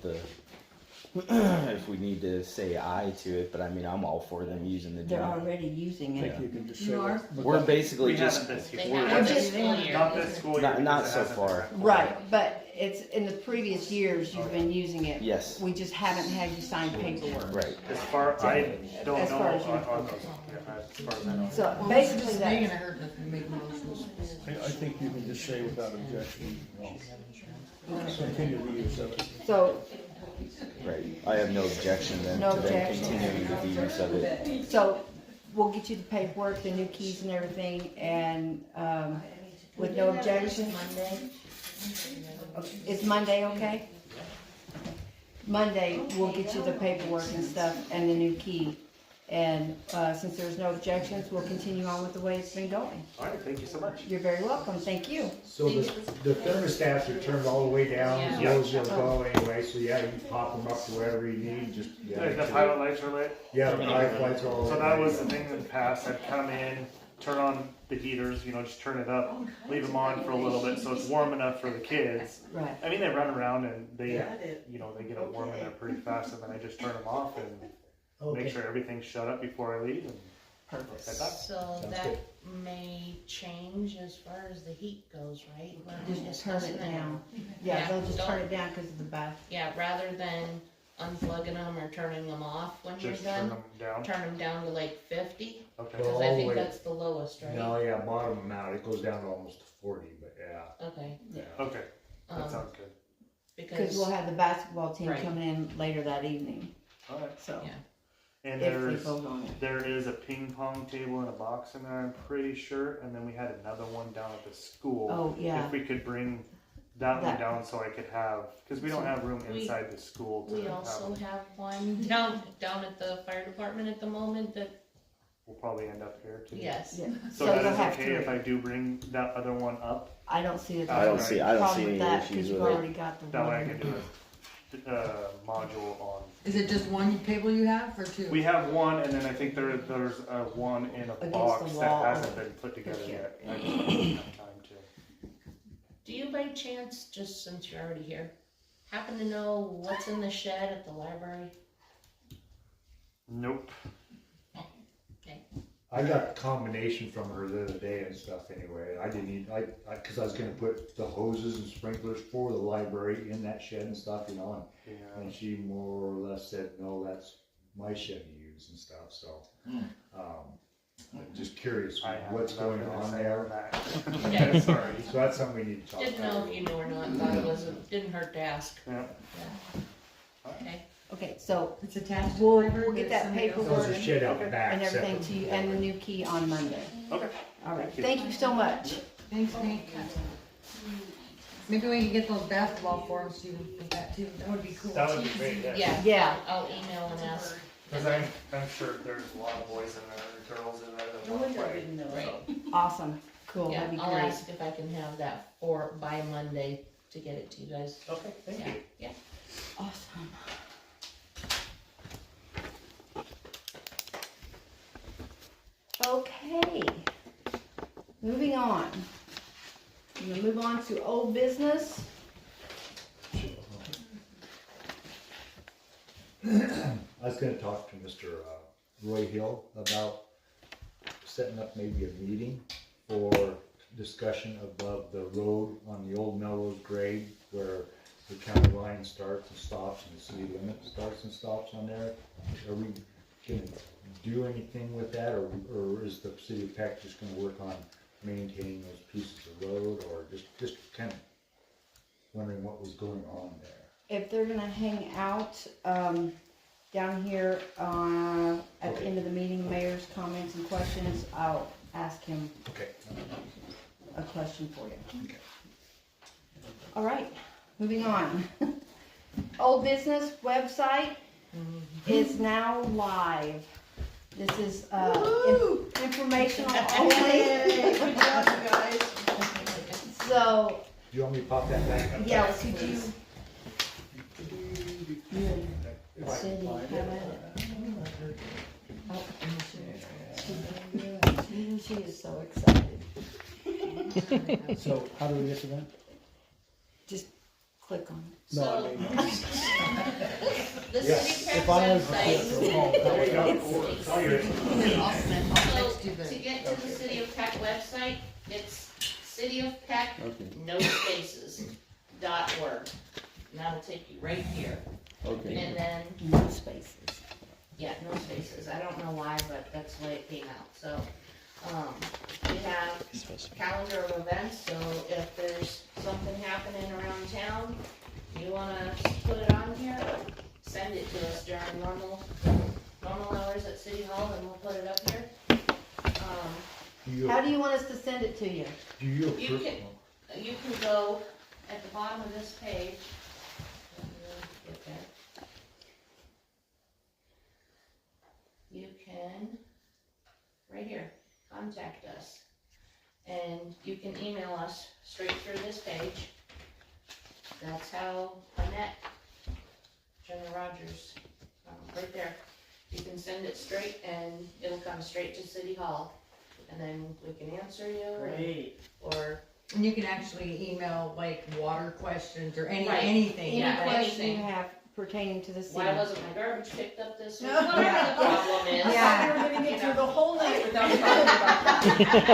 if we need to say aye to it, but I mean, I'm all for them using the They're gym. already using I think it. you can just say You are? that. We're basically We just, haven't this year. They We're have just- this school year. Not this school year. Not because so it hasn't far. been that cold. Right, but it's in the previous years you've been using it. yes, We just haven't had you sign paperwork. right. As far, I don't As know far as on those. Yeah, as far as I know. So Well, basically it's ain't that, gonna hurt nothing to make motions. I think you can just say without objection, continue the use of it. so, Right. I have no objection then No to them objection. continuing with the use of it. so we'll get you the paperwork, the new keys and everything, and, with no objection. Monday. Is Monday okay? Monday, we'll get you the paperwork and stuff and the new key. And, since there's no objections, we'll continue on with the way it's been going. All right, thank you so much. You're very welcome, thank you. So the thermostats are turned all the way down, as Yeah. low as they'll go anyway, so yeah, you can pop them up to wherever you need, just. The pilot lights are lit. Yeah, the pilot lights are all. So that was the thing in the past. I'd come in, turn on the heaters, just turn it up, leave them on for a little bit so it's warm enough for the kids. Right. I mean, they run around and they get it warm in there pretty fast, and then I just turn them off and make sure everything's shut up before I leave and Perfect. head back. So Sounds that good. may change as far as the heat goes, right? We're Just turn discussing it that. down. Yeah, Yeah, they'll just turn don't- it down because of the bath. Yeah, rather than unplugging them or turning them off when you're Just turn done, them down. turn them down to like 50, Okay. Well, because I all the think way- that's the lowest, right? No, yeah, bottom amount, it goes down to almost 40, but yeah. Okay, Okay, that um, sounds good. Because because, we'll have the basketball team Right. coming in later that evening, All right. so. Yeah. And If we there's vote on it. there is a ping pong table and a box in there, I'm pretty sure, and then we had another one down at the school. Oh, yeah. If we could bring that one That- down so I could have, because we don't have room We- inside the school to we have also them. have one down at the fire department at the moment that, We'll probably end up here too. yes. Yeah. So you'll that is have okay if three. I do bring that other one up? I don't see it. I don't see problem any with that, issues because you've with it. already got the That way I one. can do it. module on. Is it just one cable you have or two? We have one, and then I think there's one in a Against box the that wall. hasn't been put together here. yet. I just haven't had time to. Do you by chance, just since you're already here, happen to know what's in the shed at the library? Nope. I got a combination from her the other day and stuff anyway. I didn't even, cause I was gonna put the hoses and sprinklers for the library in that shed and stuff, you know, Yeah. and she more or less said, no, that's my shed to use and stuff, so. I'm just curious I have what's going nothing to on say there. on that. Okay. Sorry. So that's something we need to talk about. Didn't know if you knew or not, thought it wasn't, didn't hurt to ask. Yeah. Okay. Okay, so It's attached to the we'll library, get but that somebody else- paperwork There's a shed out back. and everything separate. to you, and the new key on Monday. Okay. All right, Thank you. thank you so much. Thanks, Nate. Maybe we can get those basketball forms to you with that too. That would be cool. That would be great, yeah. Yeah. Yeah. I'll email and ask. Because I'm sure there's a lot of boys in there, girls in there that want to play. Right. Awesome, cool, Yeah, that'd be I'll great. ask if I can have that for by Monday to get it to you guys. Okay, thank Yeah, you. yeah. Awesome. Okay, moving on. I'm gonna move on to old business. I was gonna talk to Mr. Roy Hill about setting up maybe a meeting for discussion above the road on the old Melrose grade where the county line starts and stops and the city limit starts and stops on there. Are we gonna do anything with that, or is the city of Peck just gonna work on maintaining those pieces of road, or just kind of wondering what was going on there? If they're gonna hang out, down here, at the end of the meeting, mayor's comments and questions, I'll ask him Okay. a question for you. Okay. All right, moving on. Old business website is now live. This is, informational only. Good job, you guys. So, Do you want me to pop that back up? yeah, could you? Cindy, how about it? Oh, she is so excited. So how do we get to that? Just click on it. No, I So- mean, The Yes. city if I was website. There you go. It's all yours. I'll text you So, the. to get to the City of Peck website, it's City of Peck, okay, no spaces, .org. And that'll take you right here. okay. And then, No spaces. yeah, no spaces. I don't know why, but that's the way it came out. So, we have calendar of events, so if there's something happening around town, you wanna put it on here, send it to us during normal hours at City Hall, and we'll put it up here. How do you want us to send it to you? Do you You approve? can- You can go at the bottom of this page. Get there. You can, right here, contact us. And you can email us straight through this page. That's how I met General Rogers, right there. You can send it straight and it'll come straight to City Hall. And then we can answer you. Or And you can actually email like water questions or Right. anything. Any Yeah, question you anything. have pertaining to the city? why wasn't my garbage picked up this week? No. Whatever the problem is. Yeah. We were gonna get through the whole night without talking about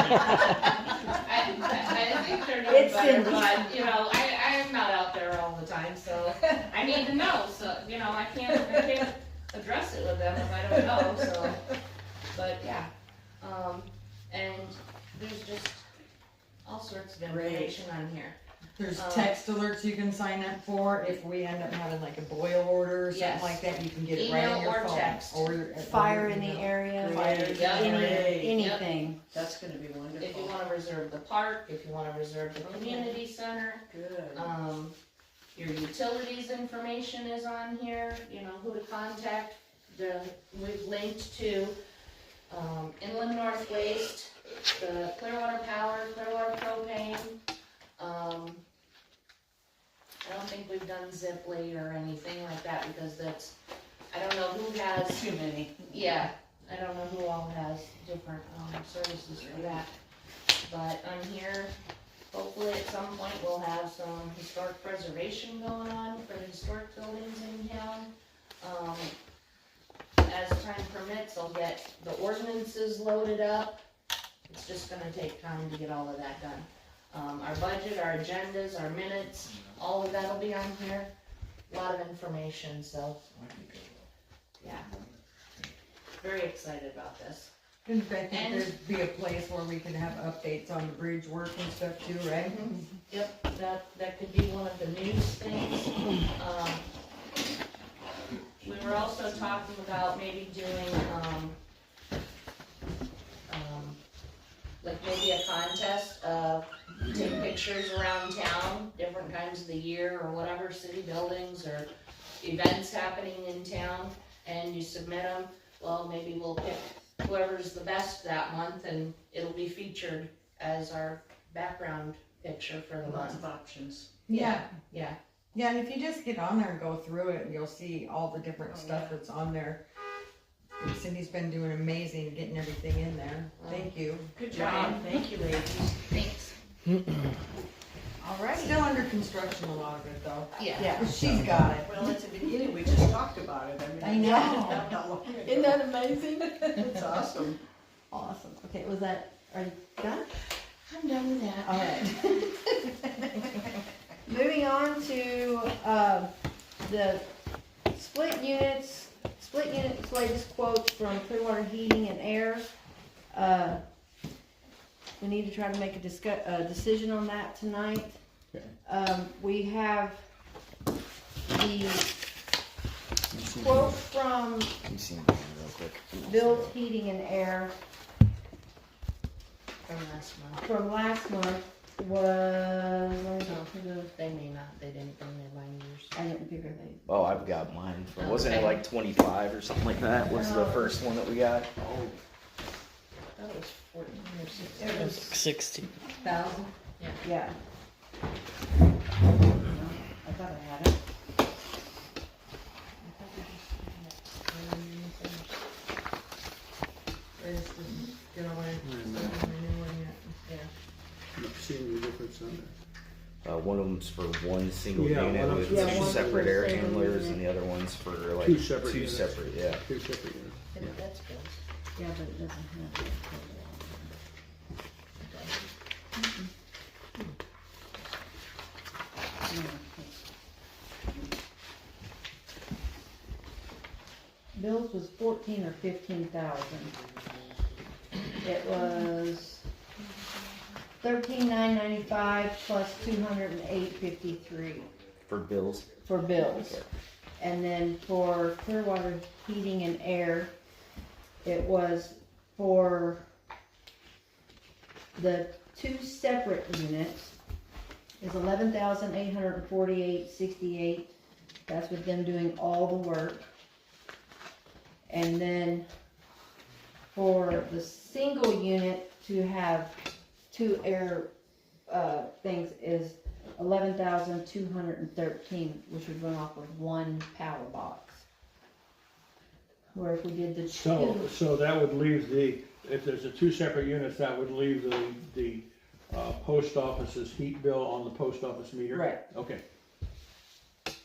that. I think they're doing It's better, Cindy. but, you know, I'm not out there all the time, so I need to know, so, you know, I can't address it with them if I don't know, so, but, yeah. And there's just all sorts of information on here. There's text alerts you can sign up for if we end up having like a boil order or something Yes. like that, you can get it right on Email your or phone. text. Or your Fire in the area, Fire. Yeah. anything. That's gonna be wonderful. If you wanna reserve the park, if you wanna reserve the community center, Good. your utilities information is on here, you know, who to contact. We've linked to, Inland North Waste, the Clearwater Power, Clearwater Propane, I don't think we've done Ziply or anything like that, because that's, I don't know who has. Too many. Yeah, I don't know who all has different, services for that. But on here, hopefully at some point we'll have some historic preservation going on for the historic buildings in town. As time permits, I'll get the ordinances loaded up. It's just gonna take time to get all of that done. Our budget, our agendas, our minutes, all of that'll be on here. A lot of information, so, yeah. Very excited about this. And I think there'd be a place where we can have updates on the bridge work and stuff too, right? Yep, that could be one of the news things. We were also talking about maybe doing, like maybe a contest of take pictures around town, different times of the year or whatever, city buildings or events happening in town, and you submit them. Well, maybe we'll pick whoever's the best that month, and it'll be featured as our background picture for the Lots month. of options. Yeah. Yeah, and if you just get on there and go through it, you'll see all the different stuff that's on there. And Cindy's been doing amazing getting everything in there. Thank you. Good job. Thank you, ladies. Thanks. All right. Still under construction, a lot of it though. Yeah. Yeah. But she's got it. Well, at the beginning, we just talked about it. I know. Not that long ago. Isn't that amazing? It's awesome. Awesome. Okay, was that, are you done? I'm done with that. All right. Moving on to, the split units latest quotes from Clearwater Heating and Air. We need to try to make a decision on that tonight. Okay. We have the quote from You see them real quick. Bill's Heating and Air From last month. from last month was, They may not, they didn't bring their binders. I didn't figure they. Oh, I've got mine. Wasn't it like 25 or something like that? Was the first one that we got? I thought it was 14 or 16. It was 60,000. Yeah. I thought I had it. I just didn't get away from the new one yet. Not seeing the difference on there. One of them's for one single Yeah, unit one of with them's- Yeah, two one separate for air single handlers, unit. and the other one's for like Two separate two units. separate, yeah. Two separate units. Yeah, that's good. Yeah, but it doesn't have it. Bill's was 14 or 15,000. It was 13,995 plus 208.53 For bills. for bills. Okay. And then for Clearwater Heating and Air, it was for the two separate units is 11,848.68. That's with them doing all the work. And then for the single unit to have two air things is 11,213, which would run off of one power box. Where if we did the two, So that would leave if there's a two separate units, that would leave the post office's heat bill on the post office meter? right, Okay,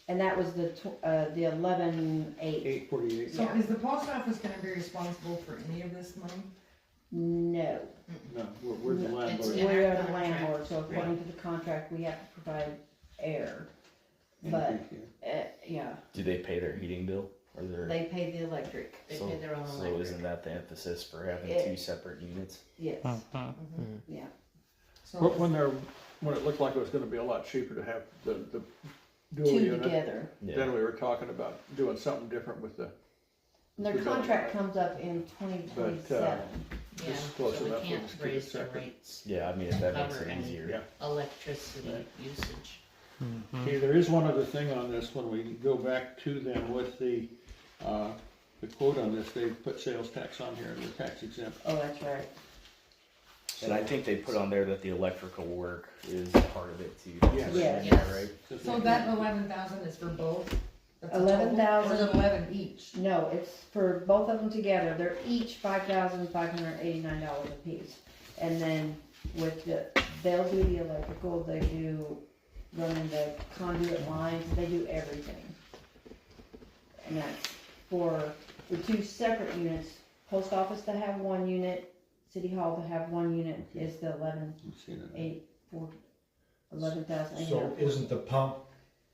and that was the 11,800. 848. So is the post office gonna be responsible for any of this money? No, No, we're the landlord. in we our are the contract. landlord, so according to the contract, we have to provide air. But, yeah, Do they pay their heating bill? Or their, they pay the electric, They pay their own so electric. isn't that the emphasis for having It- two separate units? yes, Mm-hmm. yeah. So When it looked like it was gonna be a lot cheaper to have the dual Two unit, together. Yeah. then we were talking about doing something different with the, And their We don't- contract comes up in 2027. Yeah, This is close so we enough, we'll can't just keep it raise the separate. rates, Yeah, I mean, if that makes Cover it any- easier. Yeah. electricity usage. Okay, there is one other thing on this, when we go back to them with the quote on this, they put sales tax on here, and they're tax exempt. Oh, that's right. And I think they put on there that the electrical work is part of it too. Yes. Yes. Yeah, right? So that 11,000 is for both? That's a total? 11,000. Or is it 11 each? No, it's for both of them together, they're each $5,589 a piece. And then with they'll do the electrical, they do running the conduit lines, they do everything. And that's for the two separate units, post office to have one unit, city hall to have one unit is the 11,800. So isn't the pump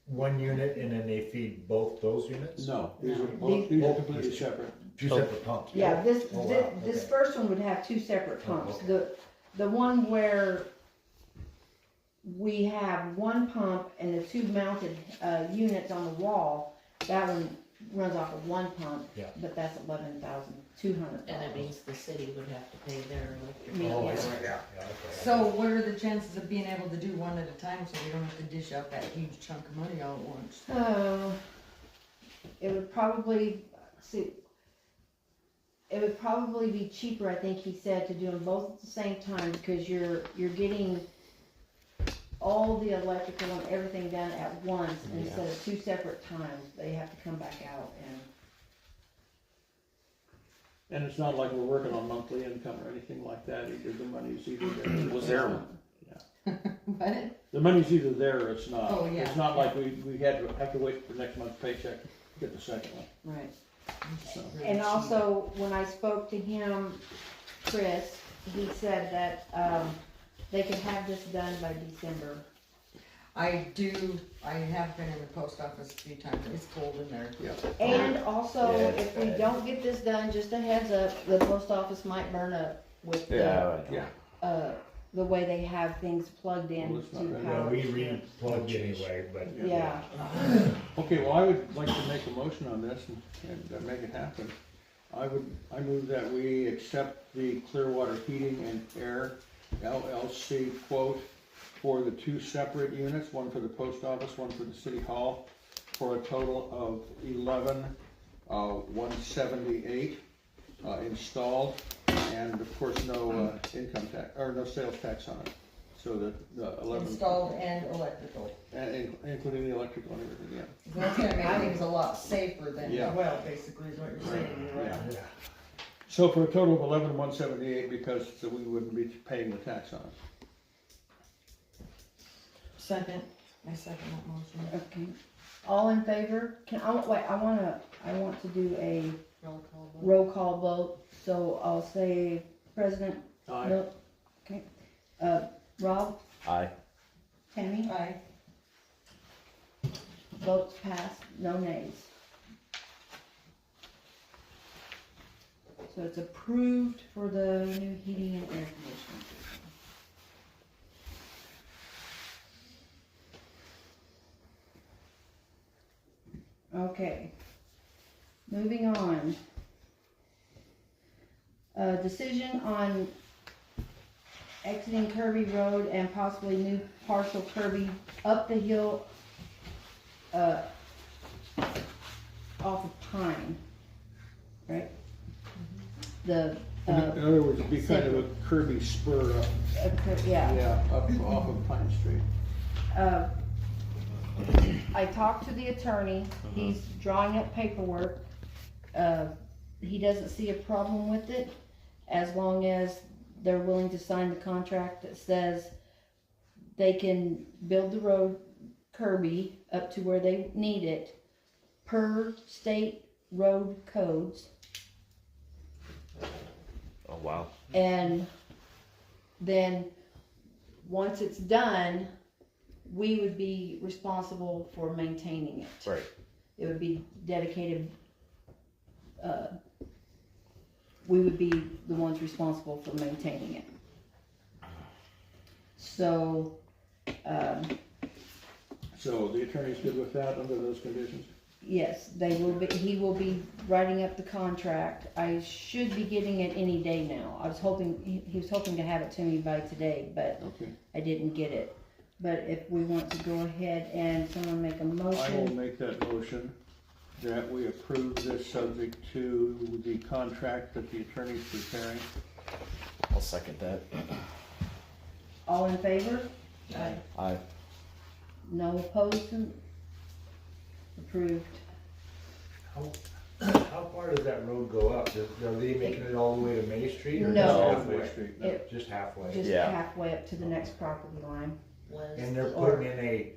one unit and then they feed both those units? No, these are These- both completely separate. Two separate pumps? Yeah, this, Oh, wow, this okay. first one would have two separate Oh, pumps. okay. The one where we have one pump and the two mounted, units on the wall, that one runs off of one pump. Yeah. But that's $11,200. And it means the city would have to pay their electric. Yeah. Oh, I Yeah. see, yeah, okay. So what are the chances of being able to do one at a time so we don't have to dish out that huge chunk of money all at once? It would probably, it would probably be cheaper, I think he said, to do them both at the same time, because you're getting all the electrical and everything done at once instead of two separate times. They have to come back out And it's not like we're working on monthly income or anything like that either, the money's either there. Was there, What? The money's either there or it's not. Oh, yeah. It's not like we have to wait for next month's paycheck to get the second one, right. so. And also, when I spoke to him, Chris, he said that, they could have this done by December. I have been in the post office a few times, it's cold in there. And also, Yeah, it's if we bad. don't get this done, just a heads up, the post office might burn up with yeah, the way they have things plugged in Well, it's to not really- Yeah, power. we re-plugged anyway, but. Yeah, Okay, well, I would like to make a motion on this and make it happen. I move that we accept the Clearwater Heating and Air LLC quote for the two separate units, one for the post office, one for the city hall, for a total of 178 installed, and of course, no income tax, or no sales tax on it. So the 11. Installed and electrical. Including the electrical and everything, yeah. So that's gonna make things a lot safer than, Yeah. well, basically is what you're saying, you're right? Yeah. So for a total of 11,178, because we wouldn't be paying the tax on it. Second, I second that motion. okay. All in favor? I want to do a Roll call vote. roll call vote, so I'll say President Aye. Mil- okay, Rob, aye. Tammy, Aye. votes passed, no nays. So it's approved for the new heating and air conditioning system. Okay, moving on. Decision on exiting Kirby Road and possibly new partial Kirby up the hill, off of Pine, right? The, In other words, it'd be kind of a Kirby spur up, yeah. up off of Pine Street. I talked to the attorney, he's drawing up paperwork. He doesn't see a problem with it, as long as they're willing to sign the contract that says they can build the road Kirby up to where they need it per state road codes. Oh, wow. And then, once it's done, we would be responsible for maintaining it. Right. It would be dedicated, we would be the ones responsible for maintaining it. So, So the attorney's good with that under those conditions? yes, he will be writing up the contract. I should be getting it any day now. I was hoping, he was hoping to have it to me by today, but Okay. I didn't get it. But if we want to go ahead and someone make a I will motion, make that motion that we approve this subject to the contract that the attorney's preparing. I'll second that. All in favor? I No opposed? Approved. How far does that road go up? Are they making it all the way to May Street or No. just halfway? Way Street, no. It, Just halfway. just Yeah. halfway up to the next property line. Was, And they're putting in a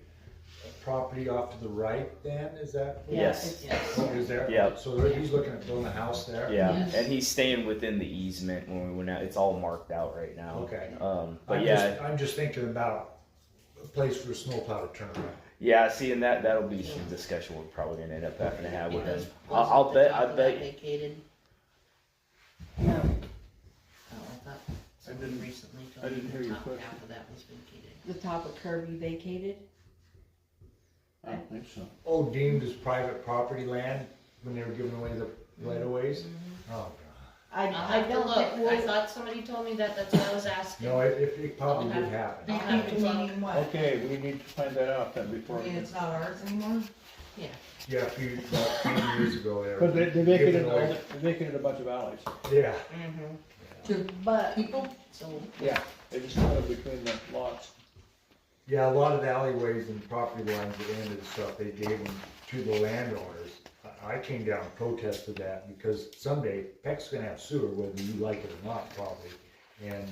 property off to the right then, is that? Yeah, Yes. it's- Oh, is there? Yep. So he's looking at building a house there? yeah, Yes. and he's staying within the easement when we went out. It's all marked out right now. Okay. But I'm just thinking about a place for a snowplow to turn around. yeah. See, and that'll be some discussion we're probably gonna end up having to have with because him. wasn't I'll the bet. top I of that bet. vacated? No, Oh, I thought someone didn't- recently I told me didn't hear the your top question. half of that was vacated. the top of Kirby vacated. I don't think so. Oh, deemed as private property land when they were giving away the right of ways? Mm-hmm. Oh, I I'll have to don't look, think, I well, thought somebody told me that, that's what I was God. asking. No, it probably I'll did have- happen. I'll have to look. Meaning what? Okay, we need to find that out then I before. mean, it's not ours anymore? Yeah, a few, about 10 years ago there. Because they vacated, Giving away- they vacated a bunch of alleys. Yeah. Mm-hmm. To but, people? So, Yeah. They just put it between the lots. Yeah, a lot of the alleyways and property lines at the end of the stuff, they gave them to the landowners. I came down and protested that because someday Peck's gonna have sewer, whether you like it or not, probably. And,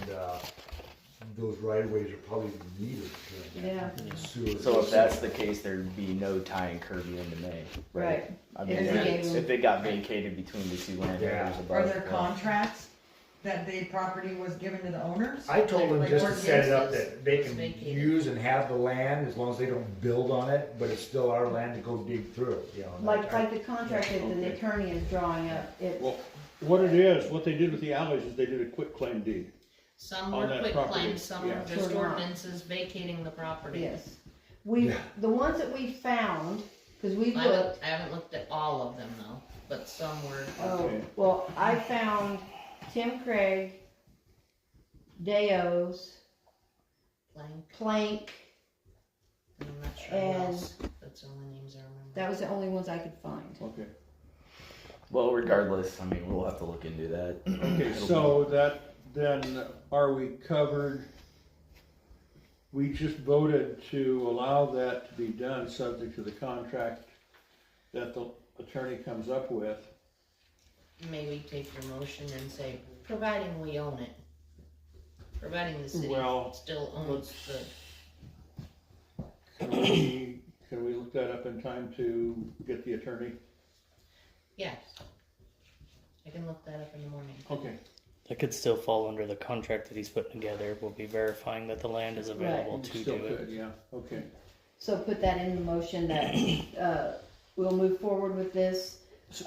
those right of ways are probably needed to yeah, sewer. So if that's the case, there'd be no tying Kirby into May. right. I mean, If we gave them- if it got vacated between the two landowners Yeah. above. Are there yeah. contracts that the property was given to the owners? I told them Like just to set it up ordinances that they was can vacated. use and have the land as long as they don't build on it, but it's still our land to go dig through it, you know. and Like, I- like the contract that the attorney is drawing up, it, Well, what it is, what they did with the alleys is they did a quick claim deed. some On were that quick property, claims, some were yeah. just Sure not. ordinances vacating the property. yes. We, Yeah. the ones that we found, cause we I looked, haven't looked at all of them though, but some were oh, Okay. well, I found Tim Craig, Deos, blank, Plank, and I'm not sure who And- else, that's the only names I remember. that was the only ones I could find. Okay. Well, regardless, I mean, we'll have to look into that. Okay, so that, then are we covered? We just voted to allow that to be done, subject to the contract that the attorney comes up with. Maybe take your motion and say, providing we own it. Providing the city Well, still owns the, Can we look that up in time to get the attorney? yes. I can look that up in the morning. Okay, That could still fall under the contract that he's putting together. We'll be verifying that the land is available we to still do it. could, yeah, okay. So put that in the motion that, we'll move forward with this.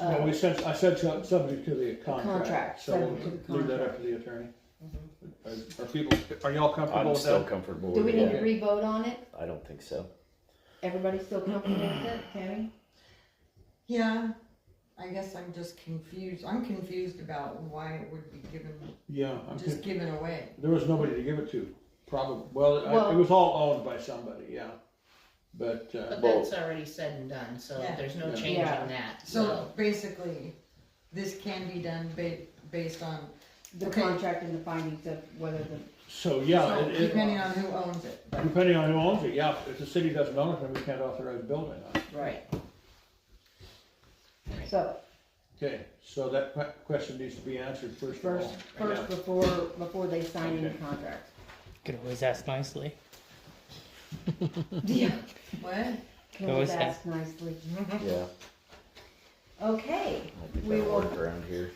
No, I said subject to the contract, Contract, so we'll subject to the leave that up to the attorney. Are y'all comfortable I'm with still that? comfortable Do with we need it. to re-vote on it? I don't think so. Everybody still comfortable with it, Tammy? Yeah, I guess I'm just confused. I'm confused about why it would be given, Yeah, just given away. there was nobody to give it to, probably, well, Well- it was all owned by somebody, yeah. But, But Well- that's already said and done, so Yeah. there's no Yeah. changing Yeah. that, So so. basically, this can be done based on, The Okay. contract and the findings of whether the, so, yeah, so depending on who owns it. But depending on who owns it, yeah, if the city doesn't own it, then we can't authorize building on it. right. So, Okay, so that question needs to be answered first of all. first before they sign any Okay. contract. Could always ask nicely. Yeah. what? Can always ask nicely. Yeah, Okay, I think We that'll will- work around here.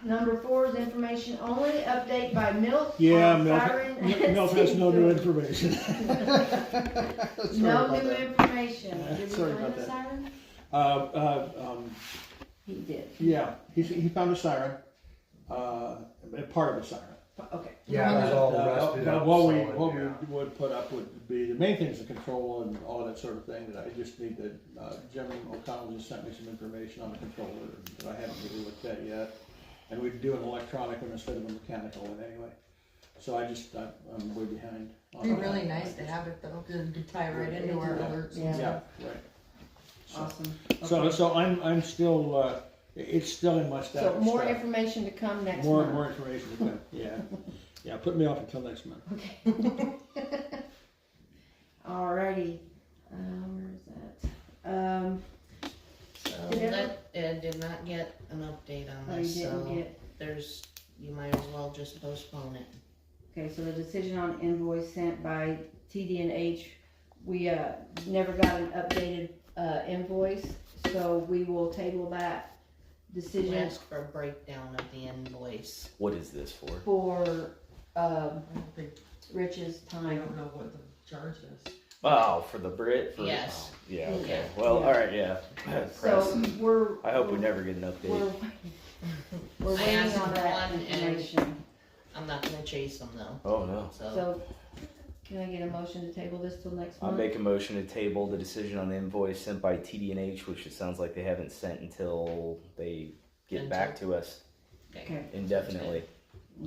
number 4 is information only, update by Milk. Yeah, on Milk, siren Milk has no new and information. No new information. Did we Sorry find about the that. siren? He did. Yeah, he found a siren, part of a siren. Okay. Yeah, it was all rusted up. What we solid, yeah. would put up would be, the main things, the control and all that sort of thing, that I just need to, Jim O'Connell just sent me some information on the controller that I haven't really looked at yet. And we'd do an electronic one instead of a mechanical one anyway. So I'm way behind. on It'd be that. really nice to have it though, because it could tie right into our alerts and Yeah. stuff. Yeah, right. So- Awesome. So I'm still, it's still in my status. So more information to come next month. More information to come, yeah. Yeah, put me off until next month. Okay. Alrighty, where is that? So Did that, Ed did not get an update Oh, on you this, didn't so get, you might as well just postpone it. okay, so the decision on invoice sent by TD&H, we, never got an updated, invoice, so we will table that We decision asked for a breakdown of the invoice. What is this for? for, I don't think, Rich's I time. don't know what the charge is. Oh, for the Brit? Yes. Oh, yeah, okay. Yeah. Well, Yeah. alright, yeah. So we're. I hope we never get an update. We're I waiting asked on for that one, and- information. I'm not gonna chase them though, Oh, no. So, can I get a motion to table this till next I'll month? make a motion to table the decision on the invoice sent by TD&H, which it sounds like they haven't sent until they get back to us Okay, indefinitely.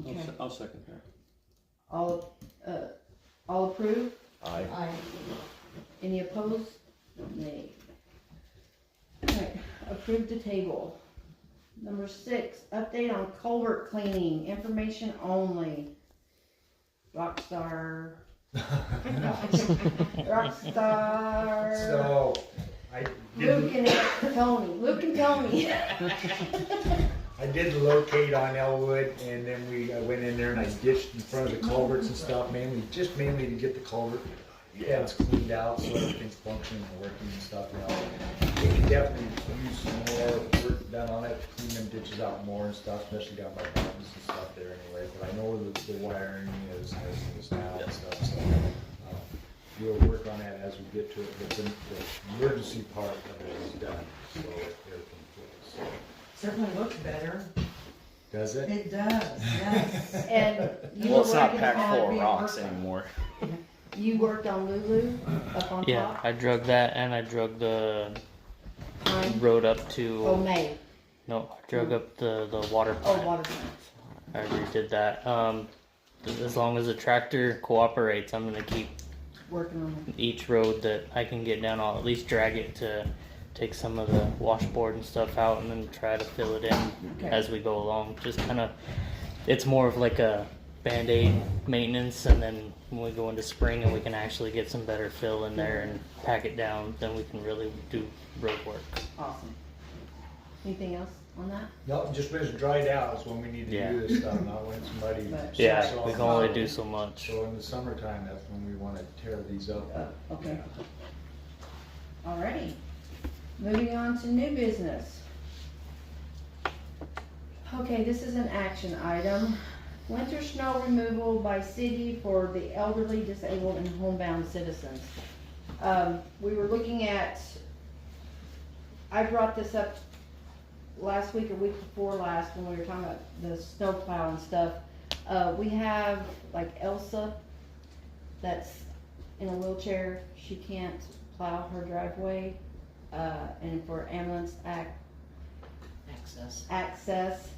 okay. I'll second that. All approve? Aye. Any opposed? Nay. Alright, approve the table. Number 6, update on culvert cleaning, information only. Rockstar. Rockstar. So, I Luke did, and Luke and Tony. I did locate on Elwood, and then I went in there and I ditched in front of the culverts and stuff, mainly to get the culvert heads cleaned out so everything's functioning and working and stuff, you know. We could definitely use some more work done on it, clean them ditches out more and stuff, especially down by mountains and stuff there anyway, but I know that the wiring is as it is now and stuff, so. We'll work on that as we get to it, but the emergency part of it is done, so everything flows. So. Certainly looks better. Does it? It does, yes. And you Well, were it's not working packed on, full of being rocks worked on. anymore. you worked on Lulu up on Yeah, top? I drug that and I drug the Pine? road up Oh, to, May. no, I drug up the water Oh, plant. water plant. I redid that. As long as the tractor cooperates, I'm gonna keep Working on it. each road that I can get down. I'll at least drag it to take some of the washboard and stuff out and then try to fill it in Okay. as we go along. Just kind of, it's more of like a Band-Aid maintenance, and then when we go into spring and we can actually get some better fill in there and pack it down, then we can really do road work. Awesome. Anything else on that? No, just when it's dried out is when we need to Yeah. do this stuff, not when it's muddy. Right. Yeah, So we can only do so much. So in the summertime, that's when we wanna tear these up. Okay. Alrighty. Moving on to new business. Okay, this is an action item. Winter snow removal by city for the elderly, disabled, and homebound citizens. We were looking at, I brought this up last week or week before last when we were talking about the snow plow and stuff. We have like Elsa that's in a wheelchair. She can't plow her driveway, and for ambulance access.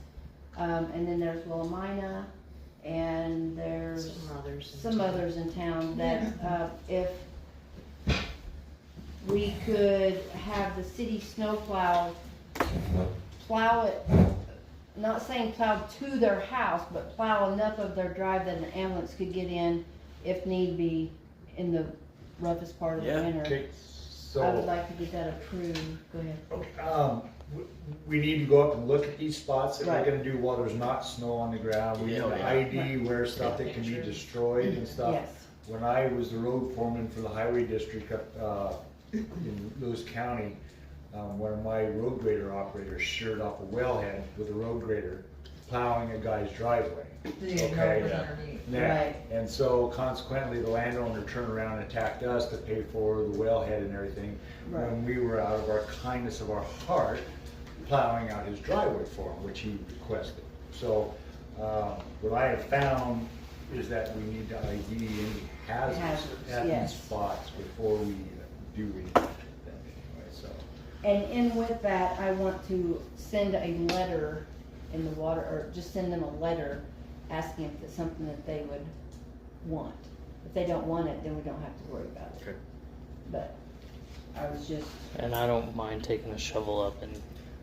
And then there's Willamina, and there's some others in town that, if we could have the city snow plow it, not saying plow to their house, but plow enough of their drive that an ambulance could get in if need be in the roughest part of the winter. Okay, I would so, like to get that approved. Go ahead. we need to go up and look at these spots that Right. we're gonna do while there's not snow on the ground. We need to ID where stuff that can be destroyed and stuff. Yes. When I was the road foreman for the highway district up, in Lewis County, one of my road grader operators sheared off a wellhead with a road grader plowing a guy's driveway. Didn't know it was underneath. Yeah, Right. and so consequently, the landowner turned around and attacked us to pay for the wellhead and everything, Right. when we were out of our kindness of our heart plowing out his driveway for him, which he requested. So, what I have found is that we need to ID any hazards Hazards, at yes. these spots before we do anything with them anyway, so. And in with that, I want to send a letter in the water, or just send them a letter asking if it's something that they would want. If they don't want it, then we don't have to worry about it. Okay. But I was just, And I don't mind taking a shovel up and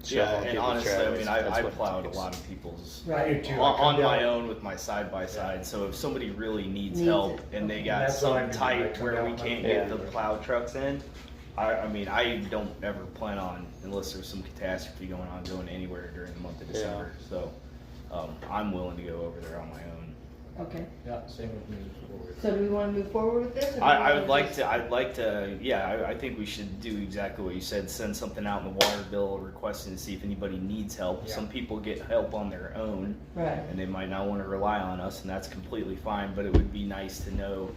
Yeah, shoveling and people's honestly, I driveways. mean, That's I've what it plowed a takes. lot of people's I do too. I on come my down- own with my side by side. So if somebody really needs Needs help it. and they Okay. got That's what I some mean, I tight come where down we with can't my get the four-wheeler. plow trucks in, I mean, I don't ever plan on, unless there's some catastrophe going on, going anywhere during the month of Yeah. December. So I'm willing to go over there on my own. Okay, Yeah, same with me. so do we wanna move forward with this? or do we I wanna would like just- to. I'd like to. Yeah, I think we should do exactly what you said. Send something out in the water bill requesting to see if anybody needs help. Yeah. Some people get help on their own, Right, and they might not want to rely on us, and that's completely fine. But it would be nice to know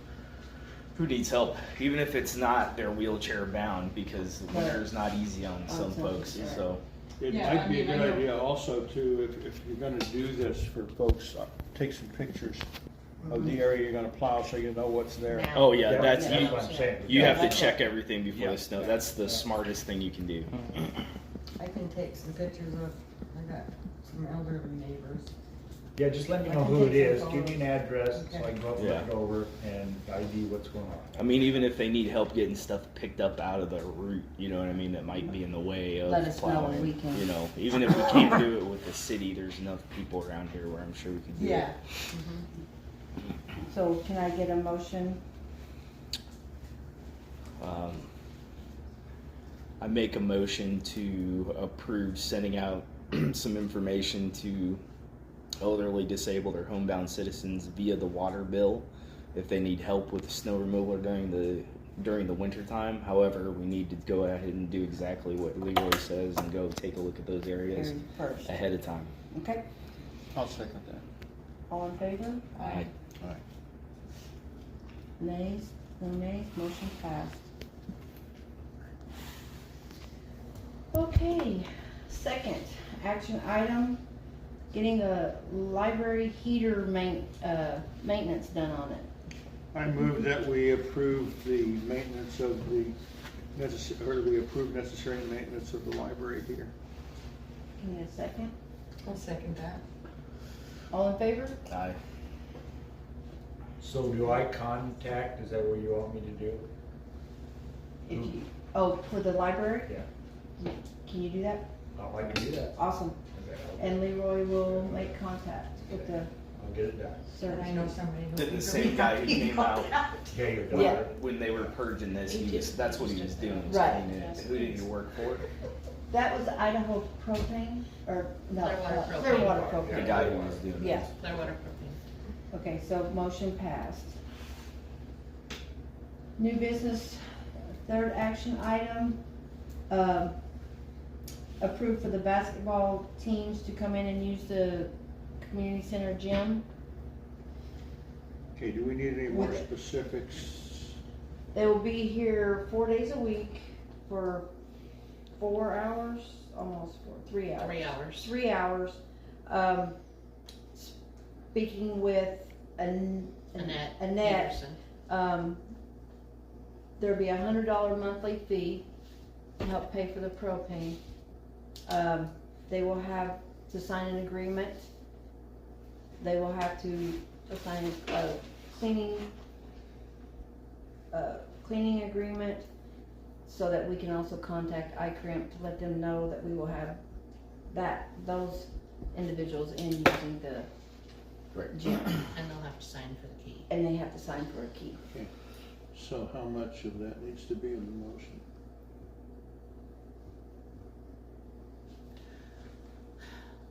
who needs help, even if it's not their wheelchair bound, because the Right. winter is not easy on some some folks. people, right. So It Yeah, might be a I mean, I good know- idea also too, if you're gonna do this for folks, take some pictures of the area you're gonna plow so you know what's there. Now. oh yeah, that's That's you. what I'm saying. You have to That's check everything before Yeah. the snow. That's the smartest thing you can do. I can take some pictures of, I got some elderly neighbors. Yeah, just let me I know can who it take is, some give me an address, so I Okay. can go up, Yeah. look it over, and ID what's going on. I mean, even if they need help getting stuff picked up out of the route, you know what I mean, that might be in the way of Let us know and plowing. we can- You know, even if we can't do it with the city, there's enough people around here where I'm sure we could do Yeah. it. so can I get a motion? I make a motion to approve sending out some information to elderly, disabled, or homebound citizens via the water bill if they need help with snow removal during the winter time. However, we need to go ahead and do exactly what Leroy says and go take a look at those areas Aaron first, ahead of time. okay, I'll second that. all in favor? Aye. Nays, no nays, motion passed. Okay, second action item, getting a library heater maintenance done on it. I move that we approve the maintenance of the we approve necessary maintenance of the library here. Can you get a second? I'll second that. All in favor? Aye. So do I contact, is that what you want me to do? If you, oh, for the library? Yeah. Can you do that? I can do that. Awesome. Okay, And Leroy will make contact with the I'll get it done. And I know service. somebody who. Didn't can the same really guy help who you came with out- that. Yeah, your Yeah. daughter. When they were purging this, that's what he was doing. was Right. cleaning it. Who did he work for? That was Idaho Propane, or no, Clearwater Propane. Clearwater The Propane. guy who was doing Yeah, this. Clearwater propane. okay, so motion passed. New business, third action item, approved for the basketball teams to come in and use the community center gym. Okay, do we need any more With- specifics? They will be here 4 days a week for 4 hours, almost 3 hours. 3 hours. 3 hours. Speaking with Annette Annette, Peterson. there'll be $100 monthly fee to help pay for the propane. They will have to sign an agreement. They will have to sign a cleaning agreement so that we can also contact iCrimp to let them know that we will have those individuals in using the Right. gym, And they'll have to sign for the key. and they have to sign for a key. So how much of that needs to be in the motion?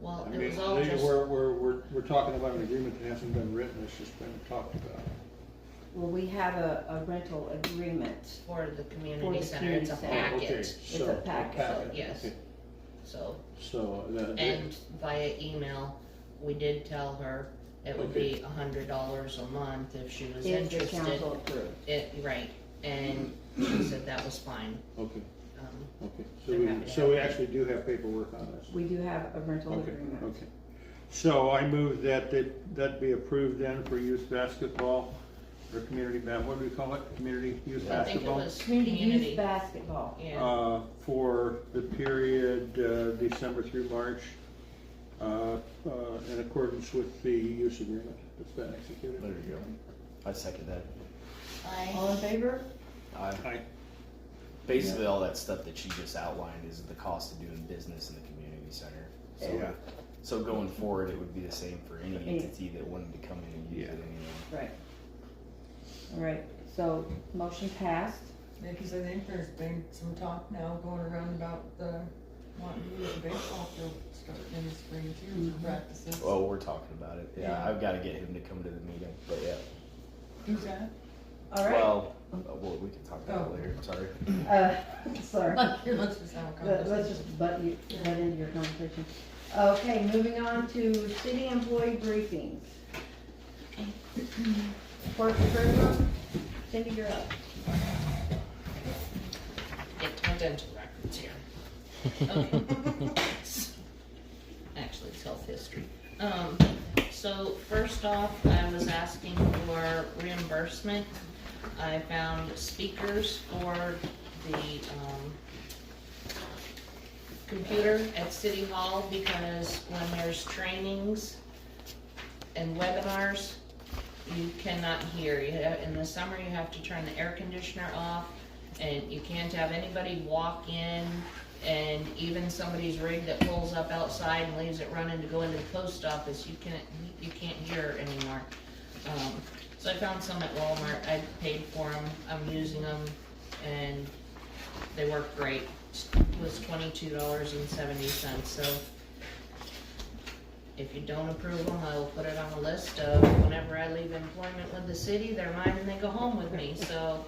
Well, I it mean, was all just, we're talking about an agreement that hasn't been written, it's just been talked about. Well, we have a rental agreement. for the For community the center, it's a community center. Okay, packet, It's so, a packet. yes. okay. So, So, and via email, we did tell her it would be $100 a month if she was If the interested. council approves. Right, and she said that was fine. okay, Um, okay, They're happy to so we have it. actually do have paperwork on this. We do have a rental Okay, agreement. okay. So I move that be approved then for youth basketball, or community what do we call it? Community youth I think it basketball? was Community youth community, basketball. yeah. For the period, December through March, in accordance with the use agreement that's been executed. There you go. I second that. All in favor? Aye. Basically, all that stuff that she just outlined is the cost of doing business in the community. center. So, Yeah. so going forward, it would be the same for any entity that wanted to come in and use it anyway. Right. All right, so motion passed. Yeah, cause I think there's been some talk now going around about the, wanting to use the baseball field starting in the spring too, for practices. Well, we're talking about it. Yeah, Yeah. I've got to get him to come to the meeting, but yeah. Who's that? All right. Well, we can talk about it later. Sorry. Sorry. Here, let's just have a Let's conversation. just butt into your conversation. Okay, moving on to city employee briefings. Report to Treasurer. Cindy, you're up. Get to my dental records here. Okay. Actually, it's health history. So first off, I was asking for reimbursement. I found speakers for the, computer at City Hall because when there's trainings and webinars, you cannot hear. In the summer, you have to turn the air conditioner off, and you can't have anybody walk in, and even somebody's rig that pulls up outside and leaves it running to go into the post office, you can't hear anymore. So I found some at Walmart. I paid for them. I'm using them, and they work great. It was $22.70. So if you don't approve them, I will put it on a list of whenever I leave employment with the city, they're mine and they go home with me. So,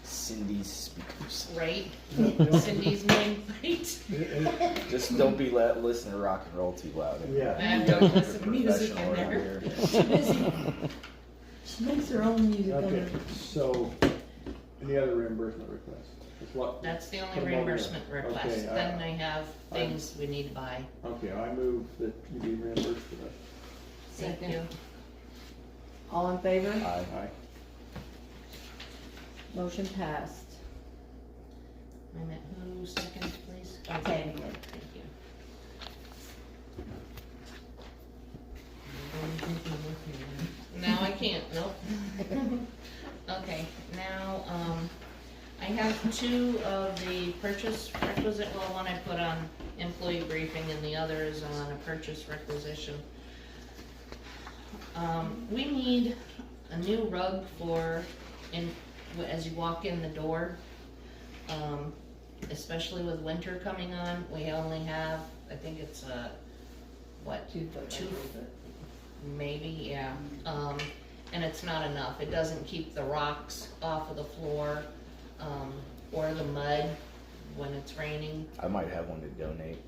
Cindy's speakers. right? Cindy's name plate. Just don't be listening to rock and roll too loud. Yeah. I don't listen to music in Professional there. over here. She makes her own music. Okay, so, any other reimbursement requests? Just what? That's the only Put 'em over reimbursement there. request. Okay, Then I have things we need to buy. Okay, I move that you be reimbursed for that. Thank Second. you. All in favor? Aye. Aye. Motion passed. I'm at who seconds, please? Okay. Thank you. Now I can't, nope. Okay, now, I have two of the purchase requisite, well, one I put on employee briefing and the other is on a purchase requisition. We need a new rug as you walk in the door. Especially with winter coming on, we only have, I think it's two, maybe, yeah. And it's not enough. It doesn't keep the rocks off of the floor, or the mud when it's raining. I might have one to donate.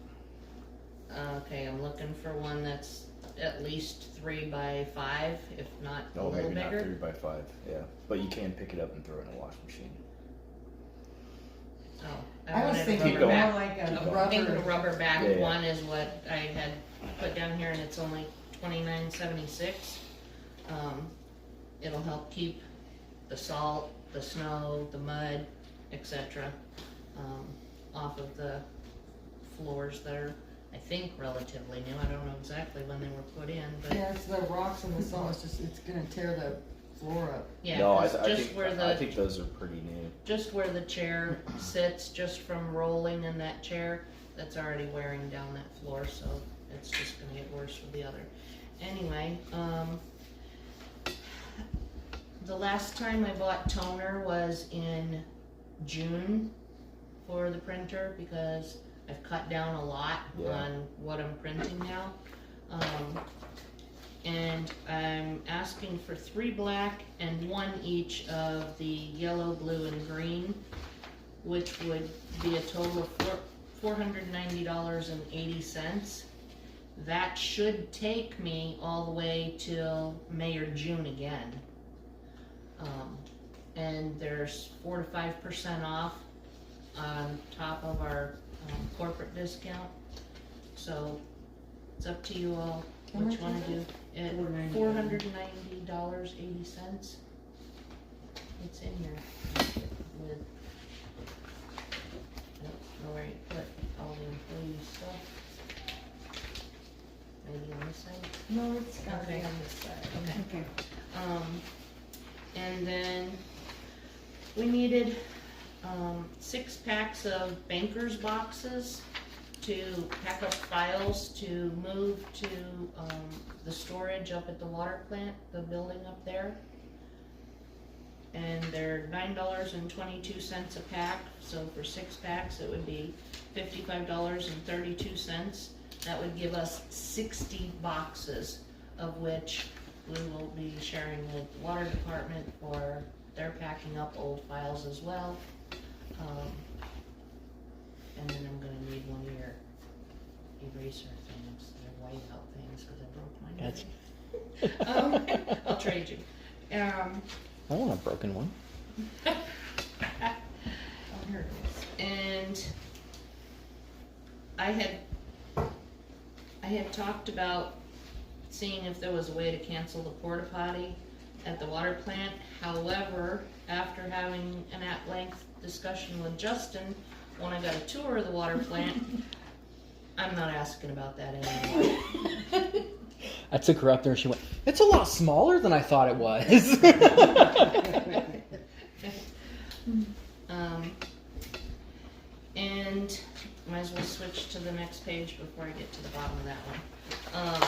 Okay, I'm looking for one that's at least 3 by 5, if not a Oh, little maybe not bigger. 3x5. Yeah, but you can pick it up and throw it in a washing machine. Oh, I was wanted thinking rubber more back. like Keep a going. I think the rubber. rubber back Yeah, yeah. one is what I had put down here, and it's only $29.76. It'll help keep the salt, the snow, the mud, etc. Off of the floors that are, I think, relatively new. I don't know exactly when they were put in, but Yeah, it's the rocks and the salt, it's gonna tear the floor up. yeah, No, 'cause I just where I think those are pretty new. just where the chair sits, just from rolling in that chair, that's already wearing down that floor, so it's just gonna get worse with the other. Anyway, the last time I bought toner was in June for the printer because I've cut down a lot Yeah. on what I'm printing now. And I'm asking for 3 black and 1 each of the yellow, blue, and green, which would be a total of $490.80. That should take me all the way till May or June again. And there's 4 to 5% off on top of our corporate discount. So it's up to you all How what much you wanna is do. At $490.80. It's in here with, I don't know where you put all the employee stuff. Maybe on this side? No, it's gotta be Okay. on this side. Okay. Okay. And then we needed 6 packs of bankers boxes to pack up files to move to, the storage up at the water plant, the building up there. And they're $9.22 a pack, so for 6 packs, it would be $55.32. That would give us 60 boxes, of which we will be sharing with the water department for their packing up old files as well. And then I'm gonna need one of your eraser things, your whiteout things, because I broke mine. Gotcha. I'll trade you. I want a broken one. Oh, here it is. And I had talked about seeing if there was a way to cancel the porta potty at the water plant. However, after having an at-length discussion with Justin, when I got a tour of the water plant, I'm not asking about that anymore. I took her up there and she went, "It's a lot smaller than I thought it was." And might as well switch to the next page before I get to the bottom of that one.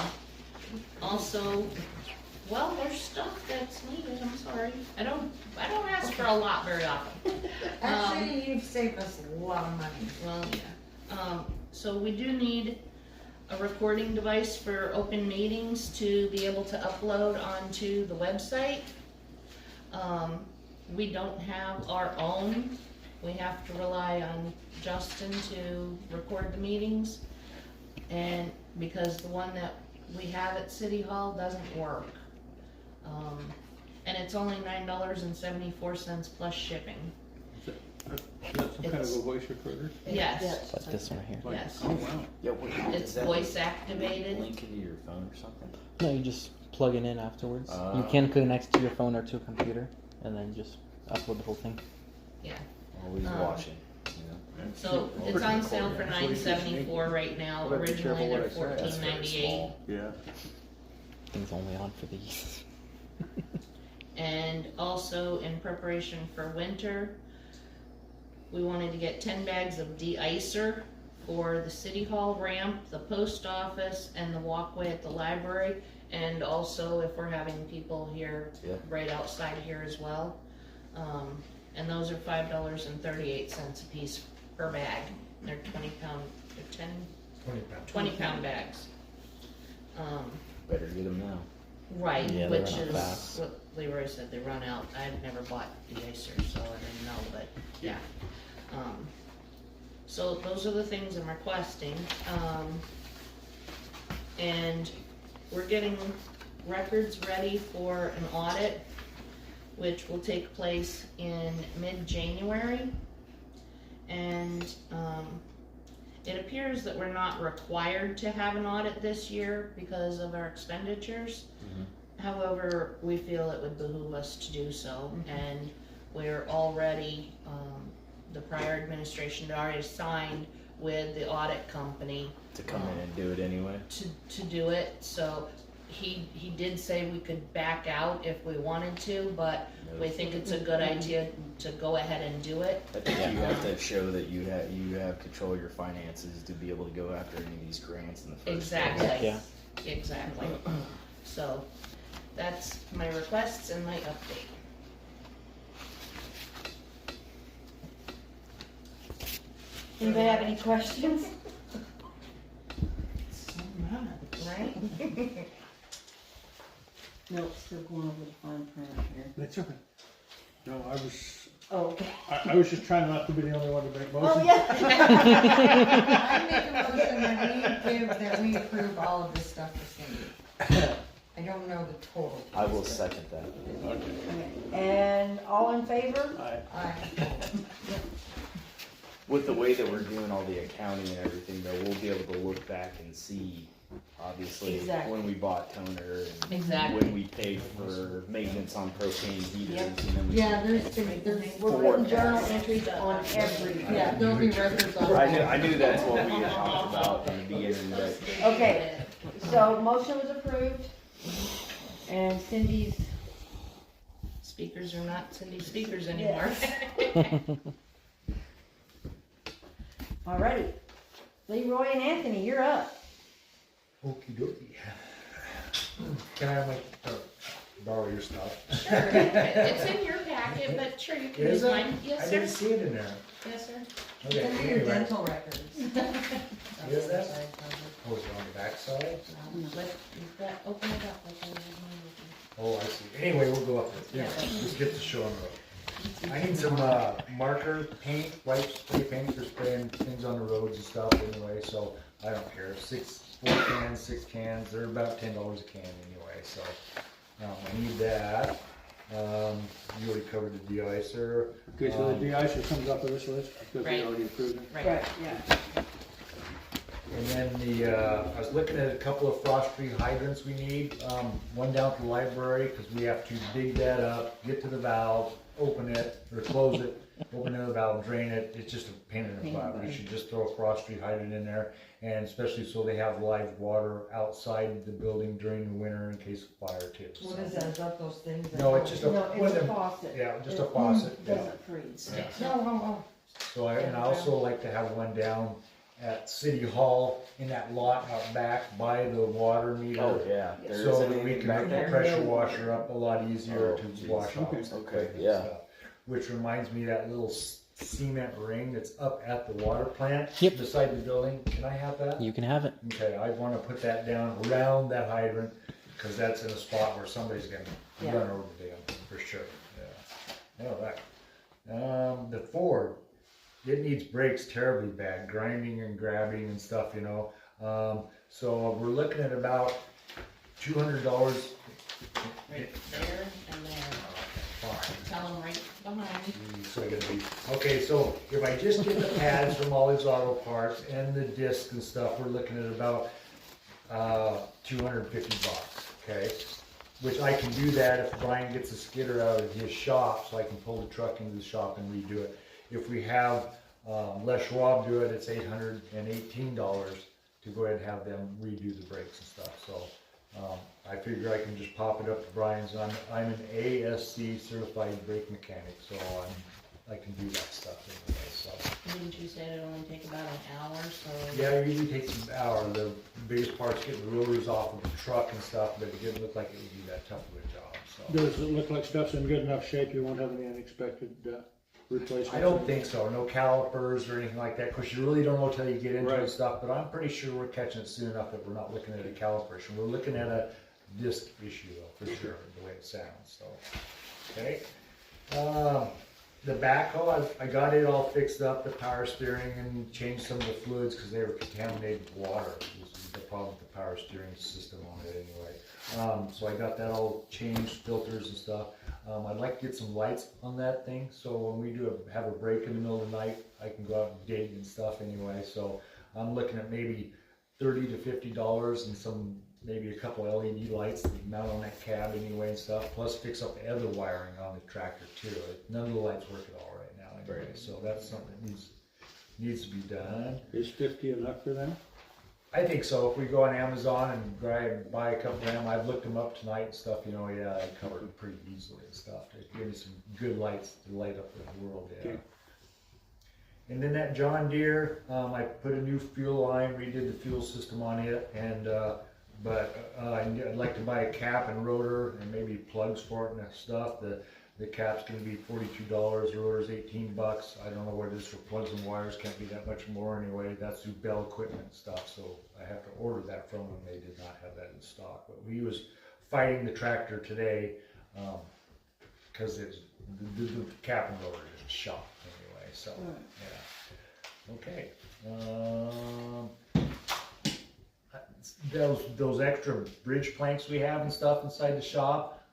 Also, well, there's stuff that's needed, I'm sorry. I don't ask for a lot very often. Actually, you've saved us a lot of money. Well, yeah. So we do need a recording device for open meetings to be able to upload onto the website. We don't have our own. We have to rely on Justin to record the meetings. And because the one that we have at City Hall doesn't work. And it's only $9.74 plus shipping. Is that some kind of a voice recorder? Yes. Like this one here. Yes. Oh, wow. Yeah, what, It's is that voice activated. link into your phone or something? No, you just plug it in afterwards. You Oh. can connect to your phone or to a computer, and then just upload the whole thing. Yeah. Always watching. You know? So it's on sale for $9.74 right now. Better be careful Originally what they're I say. That's very $14.98. small. Yeah. Thing's only on for these. And also in preparation for winter, we wanted to get 10 bags of de-icer for the City Hall ramp, the post office, and the walkway at the library. And also if we're having people here, Yeah. right outside here as well. And those are $5.38 a piece per bag. They're 20 pound bags. Better get them now. Right, Yeah, they which run out is fast. what Leroy said, they run out. I've never bought de-icer, so I didn't know, but yeah. So those are the things I'm requesting. And we're getting records ready for an audit, which will take place in mid-January. And it appears that we're not required to have an audit this year because of our expenditures. However, we feel it would behoove us to do so, and we're already, the prior administration had already signed with the audit company To come in and do it anyway. to do it. So he did say we could back out if we wanted to, but we think it's a good idea to go ahead and do it. I think you have to show that you have control of your finances to be able to go after any of these grants in the first Exactly. place. Yeah. Exactly. So that's my requests and my update. Anybody have any questions? Right? Nope, still going over the fine print here. That's okay. No, I was, Oh, okay. I was just trying not to be the only one to make motions. Oh, yeah. I make a motion that we approve all of this stuff for Cindy. I don't know the total. I will second that. And all in favor? I, With the way that we're doing all the accounting and everything, though, we'll be able to look back and see, obviously, Exactly. when we bought toner and Exactly. when we paid for maintenance on propane heaters, Yep. and then we yeah, there's, We're putting journal entries on every. yeah, there'll be records on I knew that's what we had talked about in the beginning, but Okay, so motion was approved. And Cindy's, Speakers are not Cindy speakers anymore. alrighty. Leroy and Anthony, you're up. Okie dokie. Can I have my, borrow your stuff? Sure, it's in your packet, but sure, you can Is use it? mine. Yes, I sir. didn't see it in there. Yes, sir. Okay, Send me your anyway. dental records. Is that? Oh, is it on the back side? Open it up like I have mine Oh, I see. Anyway, we'll go up there. Yeah, let's get the show on the road. I need some marker paint, white spray paint for spraying things on the roads and stuff anyway, so I don't care. 4 cans, 6 cans, they're about $10 a can anyway, so I need that. You already covered the de-icer. Okay, so the de-icer comes up with this list, because we Right. already approved it. Right. Yeah. And then I was looking at a couple of frost-free hydrants we need. One down at the library, because we have to dig that up, get to the valve, open it, or close it, open the valve, drain it. It's just a pain in the butt. We should just throw a frost-free hydrant in there, and especially so they have live water outside the building during the winter in case of fire too. What is that, is that those things? that- No, it's just a, No, one it's of a them- faucet. yeah, just a It faucet. Yeah. doesn't freeze. Yeah. No. So and I also like to have one down at City Hall in that lot out back by the water meter. Oh, yeah. There So isn't that we anything can back hook the there? pressure washer up a lot easier Oh, to geez. wash off. Okay. some Okay, equipment and yeah. stuff. Which reminds me of that little cement ring that's up at the water plant. Yep. Beside the building. Can I have that? You can have it. Okay, I wanna put that down around that hydrant, cause that's in a spot where somebody's gonna Yeah. run over the dam, for sure, yeah. Alright, the Ford, it needs brakes terribly bad, grinding and grabbing and stuff, you know. So we're looking at about $200. Right there and there. Fine. Tell them right behind. So I gotta be, okay, so if I just get the pads from all these auto parts and the disc and stuff, we're looking at about $250, okay? Which I can do that if Brian gets a skidder out of his shop, so I can pull the truck into the shop and redo it. If we have Les Schwab do it, it's $818 to go ahead and have them redo the brakes and stuff, so. I figure I can just pop it up to Brian's. I'm an ASC certified brake mechanic, so I can do that stuff anyway. So Didn't you say it'd only take about an hour, so? yeah, it usually takes an hour. The biggest part's getting the rotors off of the truck and stuff, but it didn't look like it would be that tough of a job. So Does it look like stuff's in good enough shape, you won't have any unexpected replacements? I don't think so. No calipers or anything like that. Of course, you really don't know till you get into Right. it stuff. But I'm pretty sure we're catching it soon enough that we're not looking at a caliper issue. We're looking at a disc issue though, for sure, the way it sounds. So, okay. The backhoe, I got it all fixed up, the power steering, and changed some of the fluids because they were contaminated with water. This is the problem with the power steering system on it anyway. So I got that all changed, filters and stuff. I'd like to get some lights on that thing, so when we have a break in the middle of the night, I can go out and dig and stuff anyway. So I'm looking at maybe $30 to $50 and maybe a couple LED lights to mount on that cab anyway and stuff, plus fix up the other wiring on the tractor too. None of the lights work at all right now anyway, so that's something that needs to be done. Is 50 enough for them? I think so. If we go on Amazon and buy a couple of them, I've looked them up tonight and stuff, you know, yeah, I covered them pretty easily and stuff. To give me some good lights to light up the world, yeah. Okay. And then that John Deere, I put a new fuel line, redid the fuel system on it, and I'd like to buy a cap and rotor and maybe plugs for it and that stuff. The cap's gonna be $42, the rotor's $18. I don't know what it is for plugs and wires, can't be that much more anyway. That's through Bell Equipment and stuff, so I have to order that from them. They did not have that in stock. But we was fighting the tractor today, cause the cap and rotor is shot anyway, so, yeah. Okay. Those extra bridge planks we have and stuff inside the shop,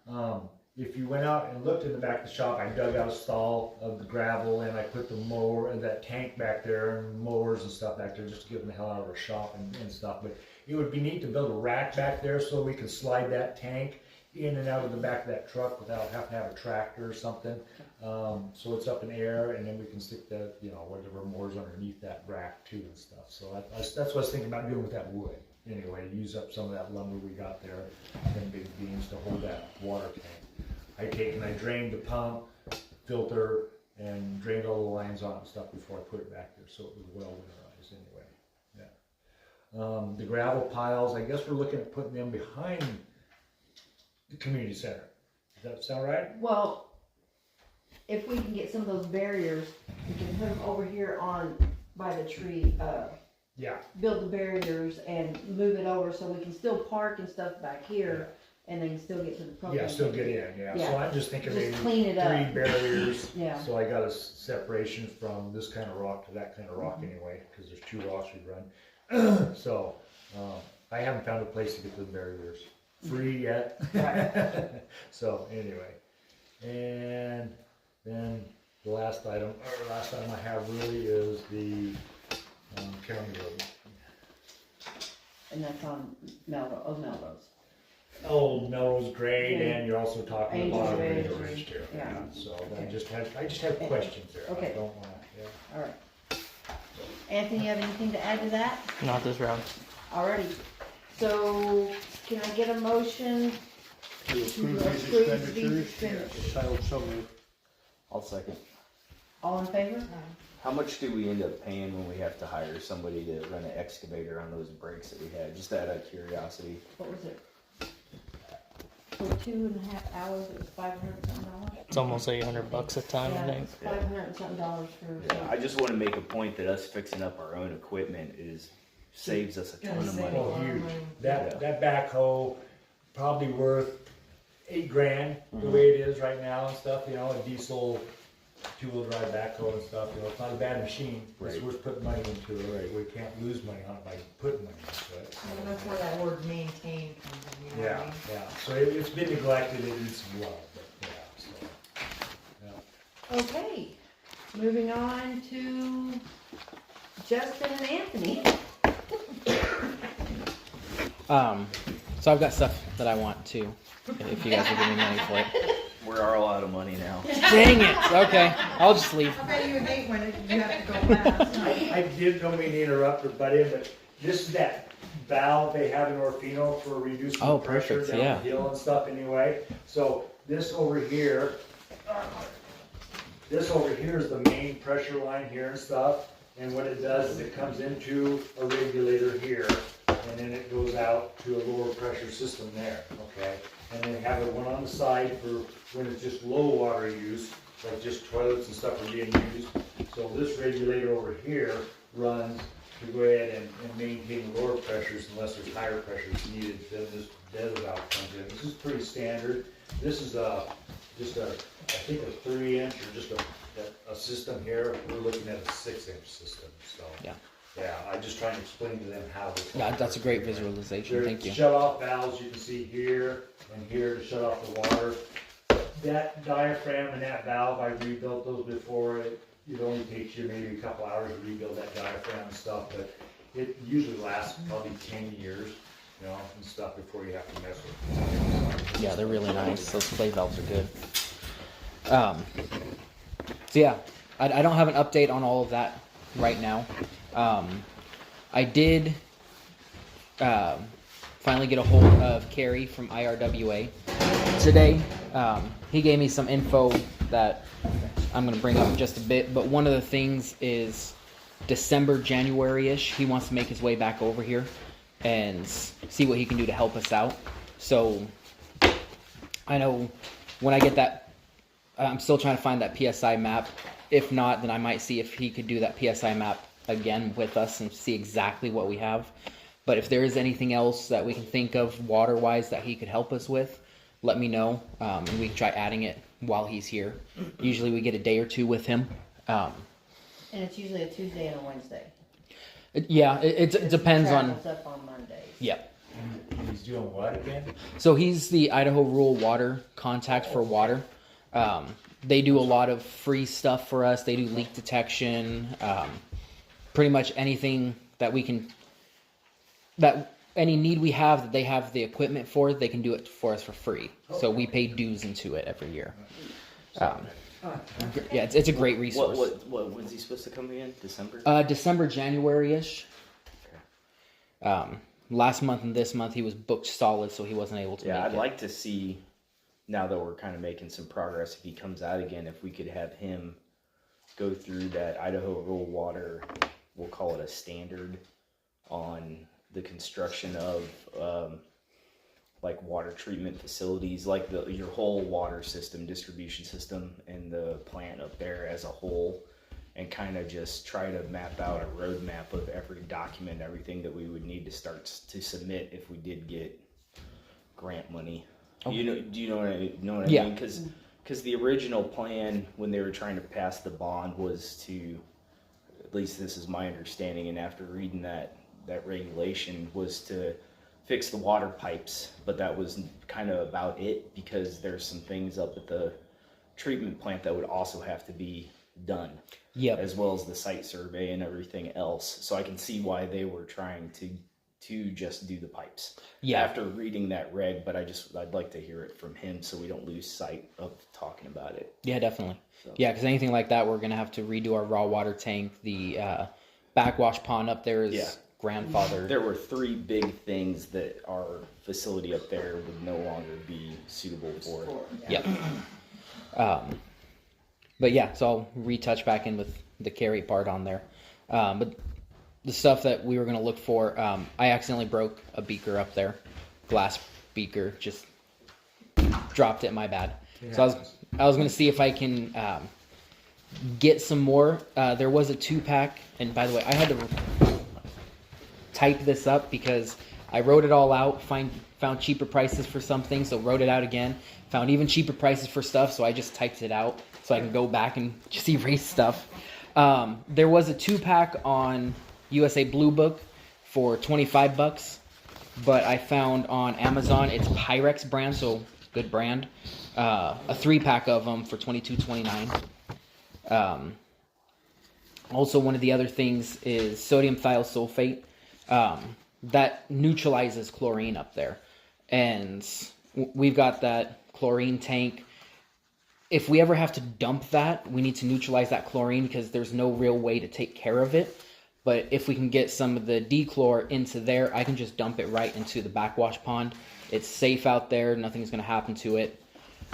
if you went out and looked in the back of the shop, I dug out a stall of the gravel and I put the mower and that tank back there and mowers and stuff back there just to get them the hell out of our shop and stuff. But it would be neat to build a rack back there so we could slide that tank in and out of the back of that truck without having to have a tractor or something. So it's up in air, and then we can stick the, you know, whatever more's underneath that rack too and stuff. So that's what I was thinking about doing with that wood. Anyway, use up some of that lumber we got there, them big beams to hold that water tank. I drained the pump, filter, and drained all the lines on it and stuff before I put it back there, so it was well winterized anyway. Yeah. The gravel piles, I guess we're looking at putting them behind the community center. Does that sound right? Well, if we can get some of those barriers, we can put them over here on, by the tree, Yeah. build the barriers and move it over so we can still park and stuff back here and then still get to the program. Yeah, still get in, yeah. So I'm just thinking Just maybe clean it up. 3 barriers. Yeah. So I got a separation from this kind of rock to that kind of rock anyway, because there's 2 rocks we run. So, I haven't found a place to get the barriers free yet. So anyway, and then the last item I have really is the county road. And that's on Melrose. Oh, Melrose grade, and you're also talking Angel about Ridge. Angel Ridge too. Yeah. So I just have questions there. Okay. I don't wanna, yeah. All right. Anthony, you have anything to add to that? Not this round. Alrighty. So, can I get a motion To to approve these approve these expenditures. expenditures? So moved. I'll second. All in favor? How much do we end up paying when we have to hire somebody to run an excavator on those breaks that we had? Just out of curiosity. What was it? For 2.5 hours, it was $500 something. It's almost $800 a ton, I Yeah, think. it's $500 something for. Yeah, I just want to make a point that us fixing up our own equipment saves us a ton of money. Oh, huge. That backhoe probably worth $8,000 the way it is right now and stuff, you know, a diesel 2-wheel drive backhoe and stuff, you know, it's not a bad machine. It's Right. worth putting money into it. We can't lose money on it by putting money into it. And that's where that word maintain comes in, you know what I mean? Yeah. So it's been neglected, it needs some love, but yeah, so. Okay, moving on to Justin and Anthony. So I've got stuff that I want to, if you guys will give me money for it. We're all out of money now. Dang it! Okay, I'll just leave. I bet you would hate when you have to go last. I don't mean to interrupt or butt in, but this is that valve they have in Orfino for reducing Oh, the pressure perfect, down yeah. the hill and stuff anyway. So this over here is the main pressure line here and stuff. And what it does is it comes into a regulator here, and then it goes out to a lower pressure system there, okay? And then have it one on the side for when it's just low water use, like just toilets and stuff are being used. So this regulator over here runs to go ahead and maintain lower pressures unless there's higher pressures needed. Then this desert valve comes in. This is pretty standard. This is just a I think a 3-inch or just a system here. We're looking at a 6-inch system. So yeah, I just try and explain to them how this. Yeah, that's a great visualization. There's Thank you. shut-off valves you can see here and here to shut off the water. That diaphragm and that valve, I rebuilt those before. It only takes you maybe a couple hours to rebuild that diaphragm and stuff, but it usually lasts probably 10 years, you know, and stuff before you have to mess with it. Yeah, they're really nice. Those clay valves are good. So yeah, I don't have an update on all of that right now. I did finally get a hold of Carrie from IRWA today. He gave me some info that I'm going to bring up in just a bit, but one of the things is December, January-ish, he wants to make his way back over here and see what he can do to help us out. So I know when I get that, I'm still trying to find that PSI map. If not, then I might see if he could do that PSI map again with us and see exactly what we have. But if there is anything else that we can think of water-wise that he could help us with, let me know, and we can try adding it while he's here. Usually we get a day or two with him. And it's usually a Tuesday and a Wednesday. It depends on... Travels up on Mondays. Yep. And he's doing what again? So he's the Idaho Rural Water contact for water. They do a lot of free stuff for us. They do leak detection, pretty much anything that we can, that any need we have that they have the equipment for, they can do it for us for free. So we pay dues into it every year. Yeah, it's a great resource. When's he supposed to come again? December? December, January-ish. Last month and this month he was booked solid, so he wasn't able to make it. I'd like to see, now that we're kind of making some progress, if he comes out again, if we could have him go through that Idaho Rural Water, we'll call it a standard, on the construction of like water treatment facilities, like your whole water system, distribution system, and the plant up there as a whole, and kind of just try to map out a roadmap of every document, everything that we would need to start to submit if we did get grant money. Okay. Do you know what I Yeah. mean? Because the original plan when they were trying to pass the bond was to, at least this is my understanding, and after reading that regulation, was to fix the water pipes, but that was kind of about it, because there's some things up at the treatment plant that would also have to be done. Yep. As well as the site survey and everything else. So I can see why they were trying to just do the pipes. Yeah. After reading that reg, but I'd like to hear it from him so we don't lose sight of talking about it. Yeah, definitely. So. Yeah, because anything like that, we're gonna have to redo our raw water tank. The backwash pond up there is grandfathered. There were 3 big things that our facility up there would no longer be suitable for. Yep. But yeah, so I'll retouch back in with the carry part on there. But the stuff that we were going to look for, I accidentally broke a beaker up there. Glass beaker, just dropped it, my bad. So I was going to see if I can get some more. There was a 2-pack, and by the way, I had to type this up because I wrote it all out, found cheaper prices for some things, so wrote it out again. Found even cheaper prices for stuff, so I just typed it out so I can go back and just erase stuff. There was a 2-pack on USA Blue Book for $25, but I found on Amazon, it's Pyrex brand, so good brand, a 3-pack of them for $22.29. Also, one of the other things is sodium thiosulfate. That neutralizes chlorine up there, and we've got that chlorine tank. If we ever have to dump that, we need to neutralize that chlorine because there's no real way to take care of it. But if we can get some of the dechlor into there, I can just dump it right into the backwash pond. It's safe out there. Nothing's going to happen to it.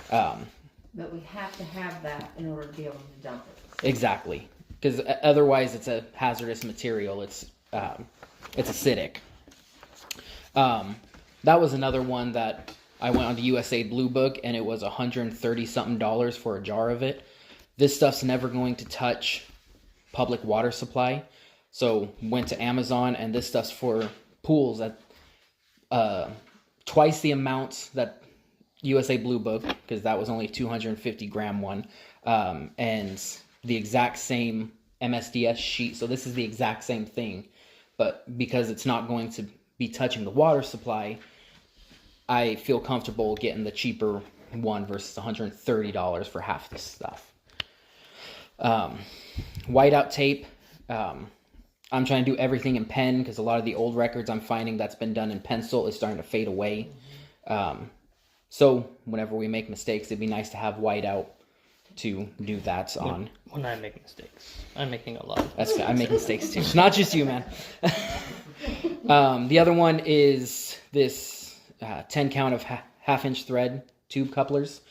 But we have to have that in order to be able to dump it. Exactly, because otherwise it's a hazardous material. It's acidic. That was another one that I went on the USA Blue Book, and it was $130-something for a jar of it. This stuff's never going to touch public water supply, so went to Amazon, and this stuff's for pools at twice the amount that USA Blue Book, because that was only a 250 gram one, and the exact same MSDS sheet. So this is the exact same thing, but because it's not going to be touching the water supply, I feel comfortable getting the cheaper one versus $130 for half this stuff. Whiteout tape. I'm trying to do everything in pen because a lot of the old records I'm finding that's been done in pencil is starting to fade away. So whenever we make mistakes, it'd be nice to have whiteout to do that on. When I make mistakes, I'm making a lot. I make mistakes too. It's not just you, man. The other one is this 10 count of half-inch thread tube couplers.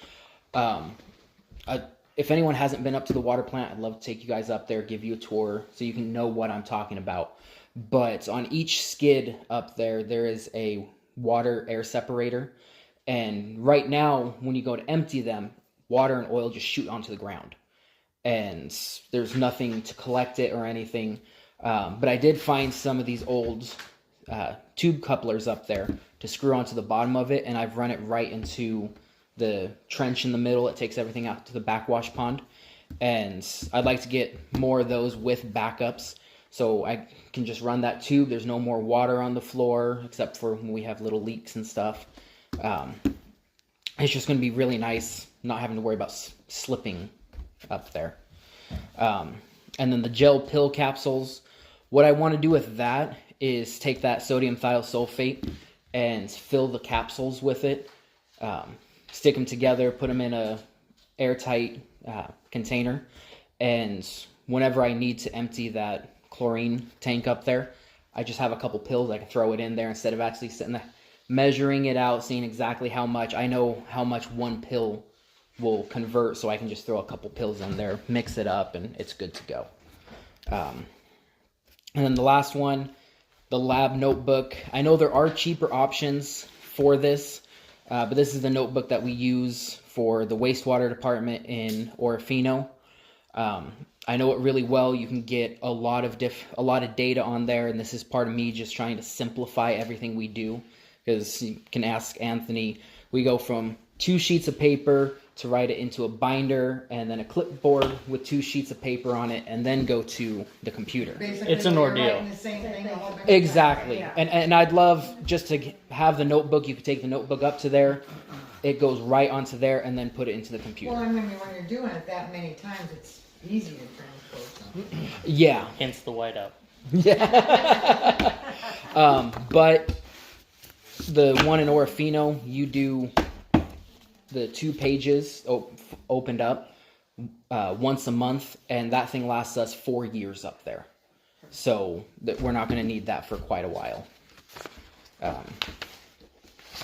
If anyone hasn't been up to the water plant, I'd love to take you guys up there, give you a tour so you can know what I'm talking about. But on each skid up there, there is a water air separator. And right now, when you go to empty them, water and oil just shoot onto the ground. And there's nothing to collect it or anything. But I did find some of these old tube couplers up there to screw onto the bottom of it, and I've run it right into the trench in the middle. It takes everything out to the backwash pond, and I'd like to get more of those with backups so I can just run that tube. There's no more water on the floor except for when we have little leaks and stuff. It's just going to be really nice not having to worry about slipping up there. And then the gel pill capsules, what I want to do with that is take that sodium thiosulfate and fill the capsules with it, stick them together, put them in a airtight container, and whenever I need to empty that chlorine tank up there, I just have a couple pills. I can throw it in there instead of actually sitting there measuring it out, seeing exactly how much. I know how much one pill will convert, so I can just throw a couple pills in there, mix it up, and it's good to go. And then the last one, the lab notebook. I know there are cheaper options for this, but this is the notebook that we use for the wastewater department in Orofino. I know it really well. You can get a lot of data on there, and this is part of me just trying to simplify everything we do. Because you can ask Anthony, we go from 2 sheets of paper to write it into a binder, and then a clipboard with 2 sheets of paper on it, and then go to the computer. Basically, It's an you're ordeal. writing the same thing a whole bunch of Exactly. times. And I'd love just to have the notebook. You could take the notebook up to there. It goes right onto there, and then put it into the computer. Well, I mean, when you're doing it that many times, it's easy to transpose something. Yeah. Hence the whiteout. Yeah. But the one in Orofino, you do the 2 pages opened up once a month, and that thing lasts us 4 years up there. So we're not going to need that for quite a while.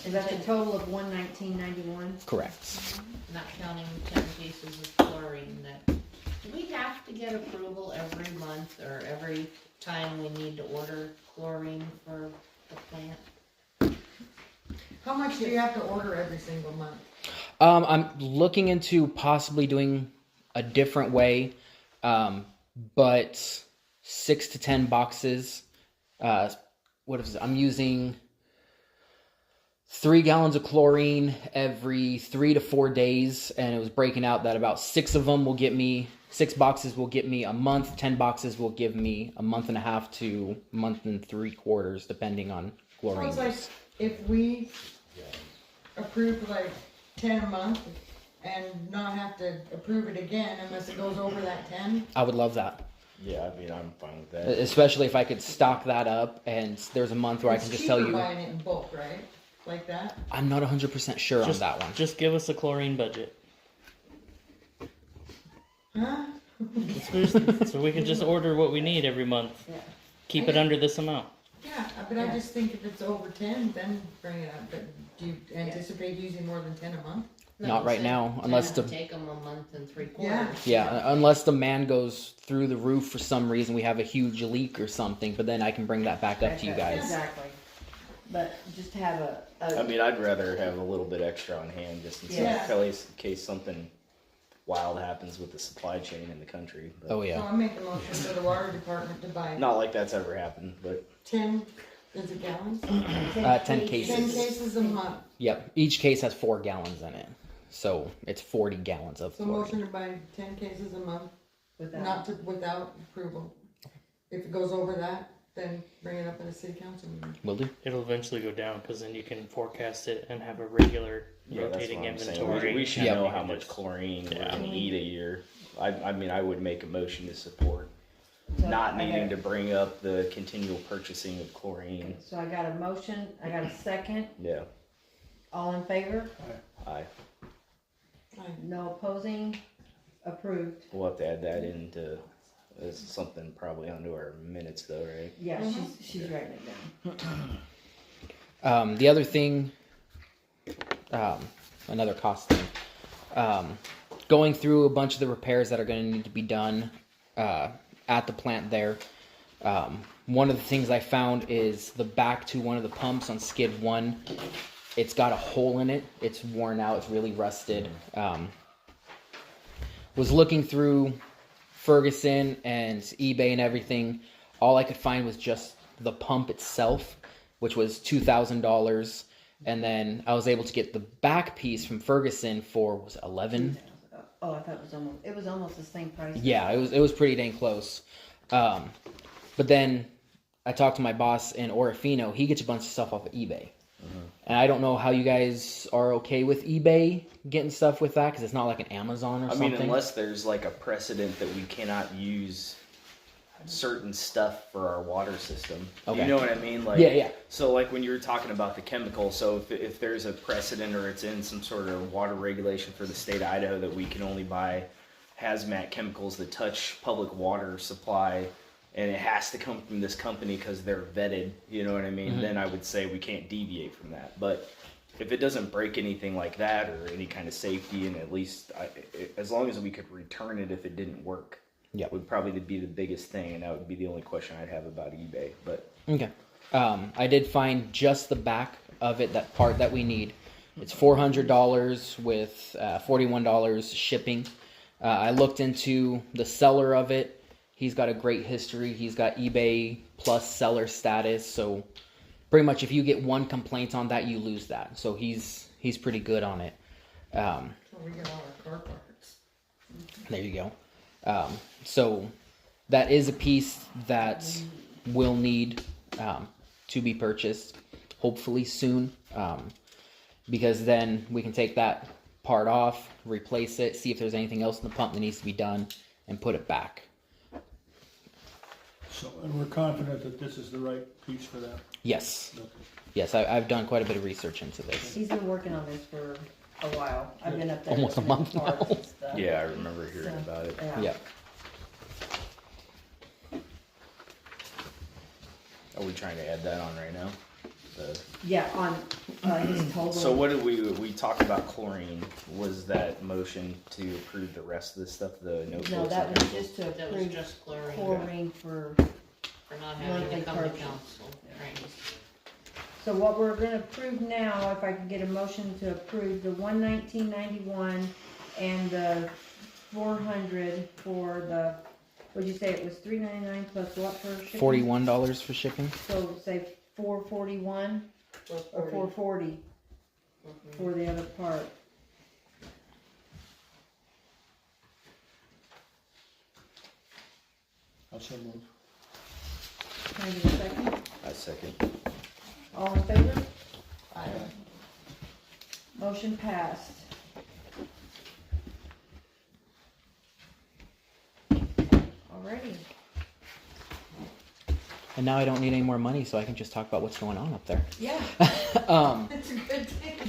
Is that a total of $119.91? Correct. Not counting 10 cases of chlorine that, do we have to get approval every month or every time we need to order chlorine for the plant? How much do you have to order every single month? I'm looking into possibly doing a different way, but 6 to 10 boxes. What is it? I'm using 3 gallons of chlorine every 3 to 4 days, and it was breaking out that about 6 of them will get me, 6 boxes will get me a month, 10 boxes will give me a month and a half to a month and 3/4, depending on So chlorine. it's like, if we approve like 10 a month and not have to approve it again unless it goes over that 10? I would love that. Yeah, I mean, I'm fine with that. Especially if I could stock that up, and there's a month where I can just tell It's you. cheaper buying it in bulk, right? Like that? I'm not 100% sure on that one. Just give us a chlorine budget. Huh? So we can just order what we need every month. Yeah. Keep it under this amount. Yeah, but I just think if it's over 10, then bring it up. But do you anticipate using more than 10 a month? Not right now, unless the the take them a month and 3/4. yeah, unless the man goes through the roof for some reason, we have a huge leak or something. But then I can bring that back up to you guys. Exactly. But just have I mean, I'd rather have a little bit extra on hand just in case something wild happens with the supply chain in the country. But Oh So yeah. I make a motion for the water department to buy not like that's ever happened, but 10, is it gallons? 10 10 cases. cases a month. Yep. Each case has 4 gallons in it, so it's 40 gallons of So chlorine. motion to buy 10 cases a month, without. without approval. If it goes over that, then bring it up at a city council meeting. Will do. It'll eventually go down because then you can forecast it and have a regular yeah, that's rotating what I'm saying. inventory. We should Yep. know how much chlorine we're gonna eat a year. I mean, I would make a motion to support So not I needing got- to bring up the continual purchasing of chlorine. So I got a motion, I got a second, Yeah, all in favor? aye. No opposing, approved. We'll have to add that into as something probably onto our minutes though, right? Yeah, she's writing it down. The other thing, another cost thing, going through a bunch of the repairs that are going to need to be done at the plant there. One of the things I found is the back to one of the pumps on skid 1. It's got a hole in it. It's worn out. It's really rusted. Was looking through Ferguson and eBay and everything. All I could find was just the pump itself, which was $2,000. And then I was able to get the back piece from Ferguson for, was it 11? Oh, I thought it was almost the same price. Yeah, it was pretty dang close. But then I talked to my boss in Orofino. He gets a bunch of stuff off of eBay. And I don't know how you guys are okay with eBay getting stuff with that, because it's not like an Amazon or something. I mean, unless there's like a precedent that we cannot use certain stuff for our water system. Okay. You know what I mean? Like, Yeah. So like when you were talking about the chemical, so if there's a precedent or it's in some sort of water regulation for the state of Idaho that we can only buy hazmat chemicals that touch public water supply, and it has to come from this company because they're vetted, you know what I mean? Then I would say we can't deviate from that. But if it doesn't break anything like that or any kind of safety, and at least as long as we could return it if it didn't work, Yep. would probably be the biggest thing, and that would be the only question I'd have about eBay. But Okay. I did find just the back of it, that part that we need. It's $400 with $41 shipping. I looked into the seller of it. He's got a great history. He's got eBay plus seller status. So pretty much if you get one complaint on that, you lose that. So he's pretty good on it. So we get all our car parts. There you go. So that is a piece that will need to be purchased, hopefully soon, because then we can take that part off, replace it, see if there's anything else in the pump that needs to be done, and put it back. So, and we're confident that this is the right piece for that? Yes. Okay. Yes, I've done quite a bit of research into this. He's been working on this for a while. I've been up there. Almost a looking at month parts now. and stuff. Yeah, I remember hearing So, about it. Yeah. Yep. Are we trying to add that on right now? Yeah, on his total. So what did we talked about chlorine? Was that motion to approve the rest of this stuff? The no. No, that was just to That was approve just chlorine chlorine for. for not having monthly to come to purchase. council. Right. So what we're gonna approve now, if I can get a motion to approve the 119.91 and the 400 for the, what'd you say, it was $3.99 plus what for shipping? $41 for shipping. So say 441 or 440 for the other part. I'll so move. Can I get a second? I second. All in favor? Motion passed. Alrighty. And now I don't need any more money, so I can just talk about what's going on up there. Yeah, um, that's a good thing.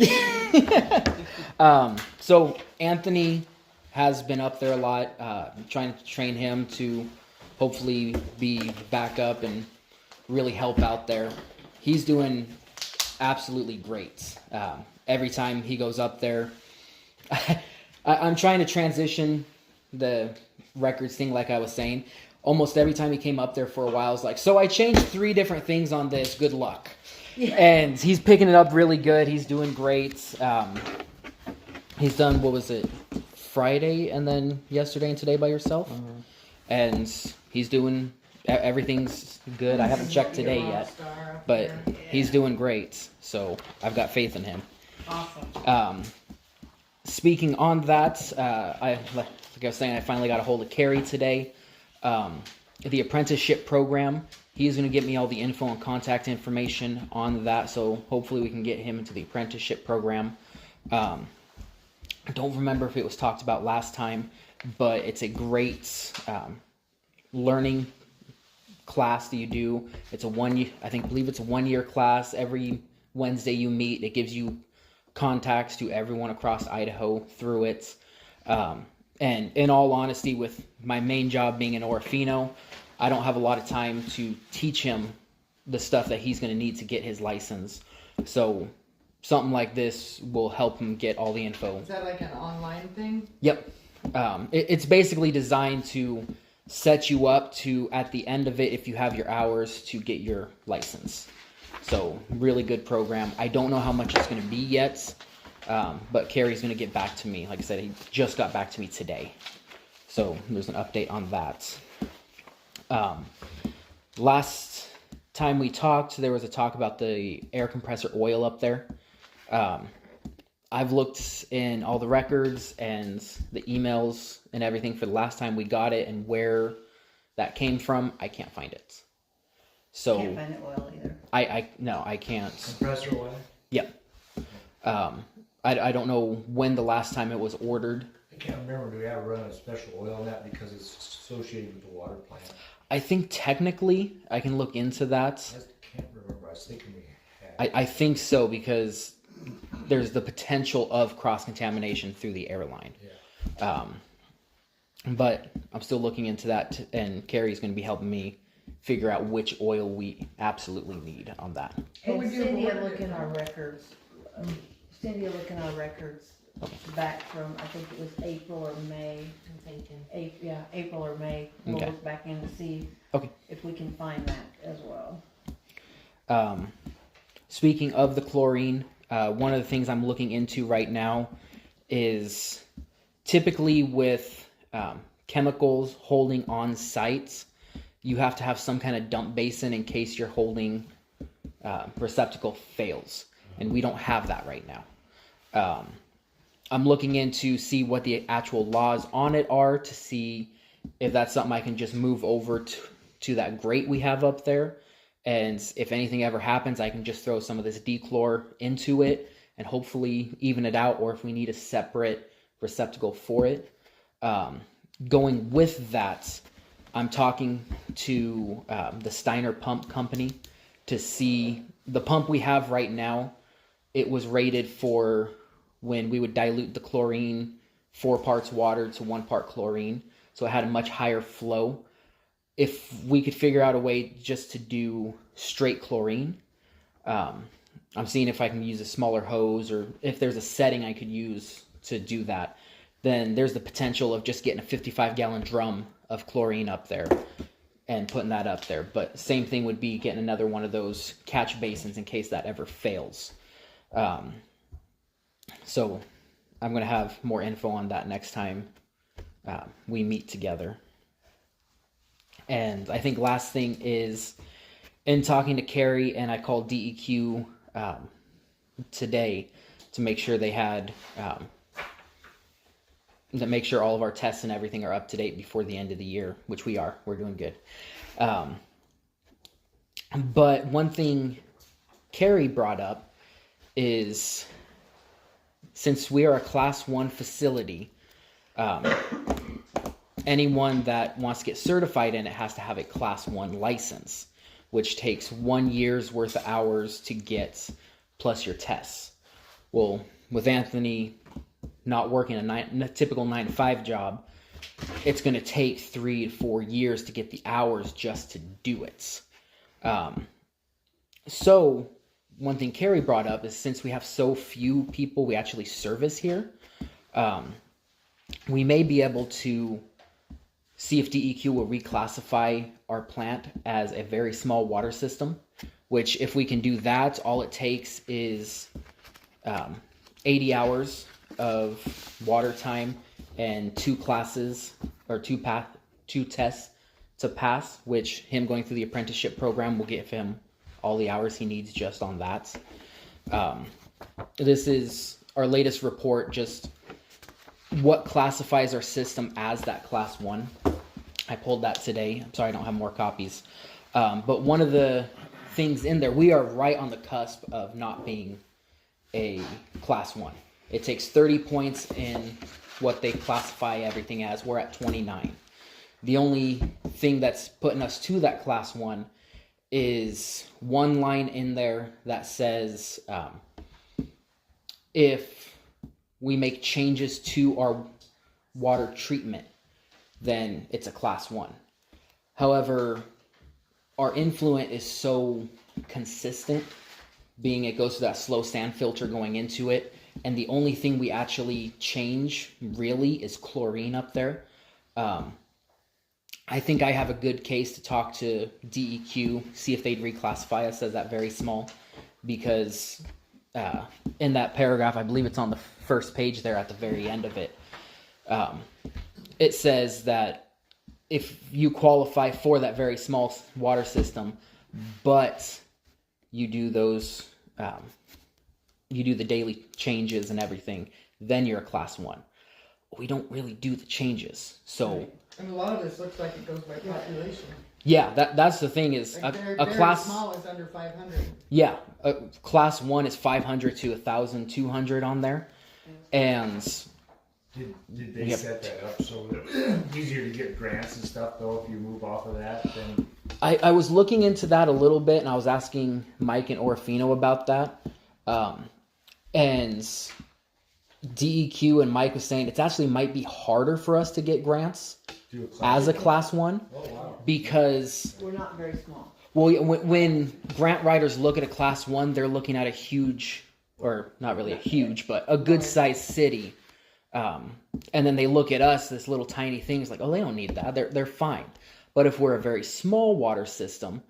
So Anthony has been up there a lot, trying to train him to hopefully be back up and really help out there. He's doing absolutely great. Every time he goes up there, I'm trying to transition the records thing, like I was saying. Almost every time he came up there for a while, I was like, so I changed 3 different things on this. Good luck. Yeah. And he's picking it up really good. He's doing great. He's done, what was it, Friday and then yesterday and today by yourself? Mhm. And he's doing, everything's good. I haven't checked today yet, but he's doing great. So I've got faith in him. Awesome. Speaking on that, like I was saying, I finally got a hold of Carrie today. The apprenticeship program, he's going to get me all the info and contact information on that, so hopefully we can get him into the apprenticeship program. I don't remember if it was talked about last time, but it's a great learning class that you do. It's a believe it's a 1-year class. Every Wednesday you meet, it gives you contacts to everyone across Idaho through it. And in all honesty, with my main job being in Orofino, I don't have a lot of time to teach him the stuff that he's going to need to get his license. So something like this will help him get all the info. Is that like an online thing? Yep. It's basically designed to set you up to, at the end of it, if you have your hours, to get your license. So really good program. I don't know how much it's going to be yet. But Carrie's going to get back to me. Like I said, he just got back to me today. So there's an update on that. Last time we talked, there was a talk about the air compressor oil up there. I've looked in all the records and the emails and everything for the last time we got it and where that came from. I can't find it. So Can't find the oil either. I can't. Compressor oil? Yep. I don't know when the last time it was ordered. I can't remember, do we have to run a special oil on that because it's associated with the water plant? I think technically I can look into that. I can't remember, I was thinking we had. I think so, because there's the potential of cross-contamination through the airline. Yeah. But I'm still looking into that, and Carrie's going to be helping me figure out which oil we absolutely need on that. And would you Cindy will award look it in our for? records. Cindy will look in our records back from, I think it was April or May. I'm thinking. April or May. We'll Okay. look back in to see Okay. if we can find that as well. Speaking of the chlorine, one of the things I'm looking into right now is typically with chemicals holding on sites, you have to have some kind of dump basin in case your holding receptacle fails, and we don't have that right now. I'm looking into see what the actual laws on it are to see if that's something I can just move over to that grate we have up there. And if anything ever happens, I can just throw some of this dechlor into it and hopefully even it out, or if we need a separate receptacle for it. Going with that, I'm talking to the Steiner Pump Company to see the pump we have right now. It was rated for when we would dilute the chlorine, 4 parts water to 1 part chlorine. So it had a much higher flow. If we could figure out a way just to do straight chlorine, I'm seeing if I can use a smaller hose, or if there's a setting I could use to do that. Then there's the potential of just getting a 55-gallon drum of chlorine up there and putting that up there. But same thing would be getting another one of those catch basins in case that ever fails. So I'm going to have more info on that next time we meet together. And I think last thing is, in talking to Carrie, and I called DEQ today to make sure they had, to make sure all of our tests and everything are up to date before the end of the year, which we are. We're doing good. But one thing Carrie brought up is, since we are a Class 1 facility, anyone that wants to get certified in it has to have a Class 1 license, which takes 1 year's worth of hours to get, plus your tests. Well, with Anthony not working a typical 9-to-5 job, it's going to take 3 to 4 years to get the hours just to do it. So one thing Carrie brought up is, since we have so few people we actually service here, we may be able to see if DEQ will reclassify our plant as a very small water system, which if we can do that, all it takes is 80 hours of water time and 2 classes, or 2 tests to pass, which him going through the apprenticeship program will give him all the hours he needs just on that. This is our latest report, just what classifies our system as that Class 1. I pulled that today. I'm sorry I don't have more copies. But one of the things in there, we are right on the cusp of not being a Class 1. It takes 30 points in what they classify everything as. We're at 29. The only thing that's putting us to that Class 1 is one line in there that says if we make changes to our water treatment, then it's a Class 1. However, our influent is so consistent, being it goes to that slow sand filter going into it, and the only thing we actually change really is chlorine up there. I think I have a good case to talk to DEQ, see if they'd reclassify us as that very small, because in that paragraph, I believe it's on the first page there at the very end of it, it says that if you qualify for that very small water system, but you do those, you do the daily changes and everything, then you're a Class 1. We don't really do the changes, so... And a lot of this looks like it goes by population. Yeah, that's the thing is, Like a class... small is under 500. Yeah, a Class 1 is 500 to 1,200 on there, and... Did they set that up so that it's easier to get grants and stuff, though, if you move off of that? Then I was looking into that a little bit, and I was asking Mike and Orfino about that. And DEQ and Mike was saying it's actually might be harder for us to get grants as a Class 1. Oh, wow. Because We're not very small. well, when grant writers look at a Class 1, they're looking at a huge, or not really a huge, but a good sized city. And then they look at us, this little tiny thing, it's like, oh, they don't need that. They're fine. But if we're a very small water system,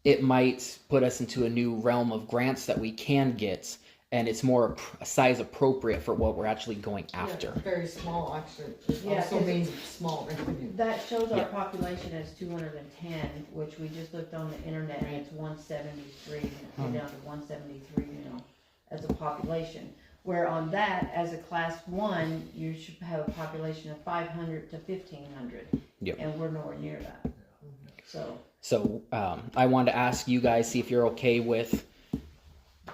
it might put us into a new realm of grants that we can get, and it's more size appropriate for what we're actually going after. Yeah, very small, actually. It Yeah, also 'cause means small revenue. That shows our Yeah. population as 210, which we just looked on the internet, and it's 173, and we're down to 173 now as a population. Where on that, as a class 1, you should have a population of 500 to 1,500. Yep. And we're nowhere near that. So I wanted to ask you guys, see if you're okay with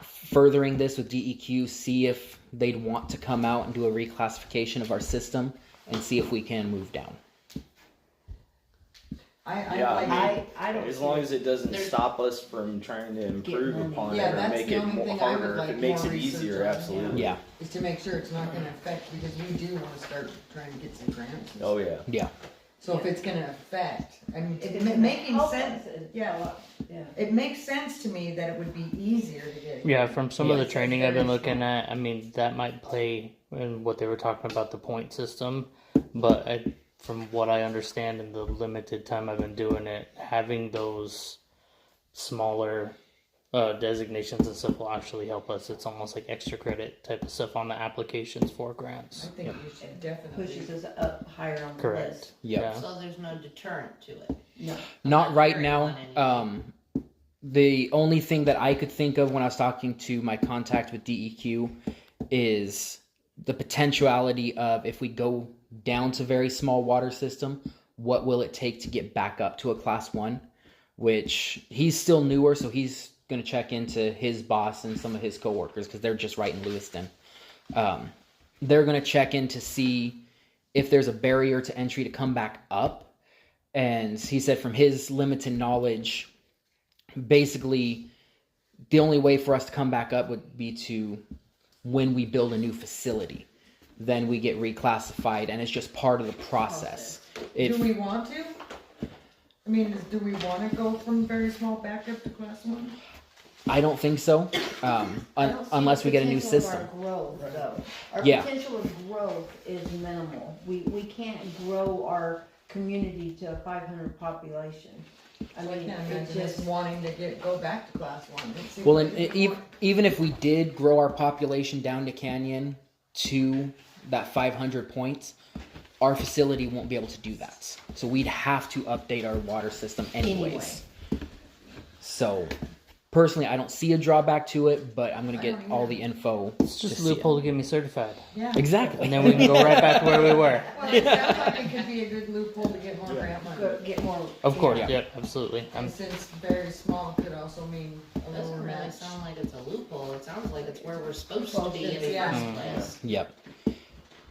furthering this with DEQ, see if they'd want to come out and do a reclassification of our system, and see if we can move down. I don't. As long as it doesn't There's- stop us from trying to improve money. upon Yeah, it or that's make the it only more thing I would harder. like If it makes more it easier, research on, absolutely. Yeah. Is to make sure it's not gonna affect, because we do wanna start trying to get some grants. Oh yeah. Yeah. So if it's gonna affect, I mean, If it it's ma- gonna making help sense, us, yeah, Yeah. it makes sense to me that it would be easier to get. Yeah, from some of Yeah. the training I've been looking at, I mean, that might play in what they were talking about, the point system. But from what I understand in the limited time I've been doing it, having those smaller designations and stuff will actually help us. It's almost like extra credit type of stuff on the applications for I grants. think you should definitely. Pushes us up higher on the Correct. list. Yep. Yeah. So there's no deterrent to it. No. Not right Very now. on anything. The only thing that I could think of when I was talking to my contact with DEQ is the potentiality of, if we go down to very small water system, what will it take to get back up to a class 1? Which he's still newer, so he's going to check into his boss and some of his coworkers, because they're just right in Lewiston. They're going to check in to see if there's a barrier to entry to come back up. And he said from his limited knowledge, basically the only way for us to come back up would be to when we build a new facility. Then we get reclassified, and it's just part of the process. Do we want to? I mean, do we wanna go from very small back up to class 1? I don't think so, I don't see unless the we get a new potential of system. Our growth, though. Our Yeah. potential of growth is minimal. We can't grow our community to a 500 population. I I mean, can't it imagine us just, wanting to go back to class 1. It seems Well, like and it's more- even if we did grow our population down to Canyon to that 500 points, our facility won't be able to do that. So we'd have to update our water system anyways. So personally, I don't see a drawback to it, but I'm going to I get don't all either. the info. It's just to a see it. loophole to get me certified. Yeah. Exactly. And then we can go right back to where we were. Well, it sounds like it could be a good loophole to get more grant money. get more. Of course, Yeah. yep, absolutely. And since very small could also mean a It lower doesn't really match. sound like it's a loophole. It sounds like it's where we're supposed to be in the Yeah. first place. Yep.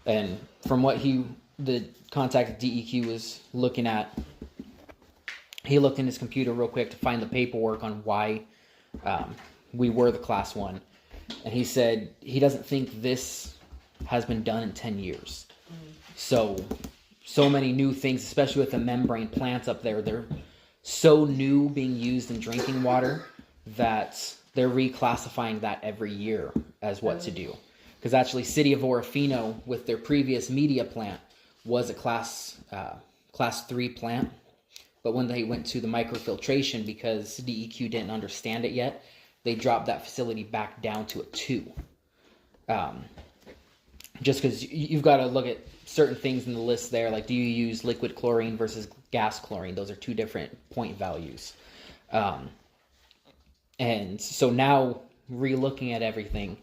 And from what the contact at DEQ was looking at, he looked in his computer real quick to find the paperwork on why we were the class 1. And he said he doesn't think this has been done in 10 years. So many new things, especially with the membrane plants up there. They're so new being used in drinking water that they're reclassifying that every year as what to do. Because actually, City of Orofino, with their previous media plant, was a class 3 plant. But when they went to the microfiltration, because DEQ didn't understand it yet, they dropped that facility back down to a 2. Just because you've got to look at certain things in the list there, like do you use liquid chlorine versus gas chlorine? Those are 2 different point values. And so now, re-looking at everything,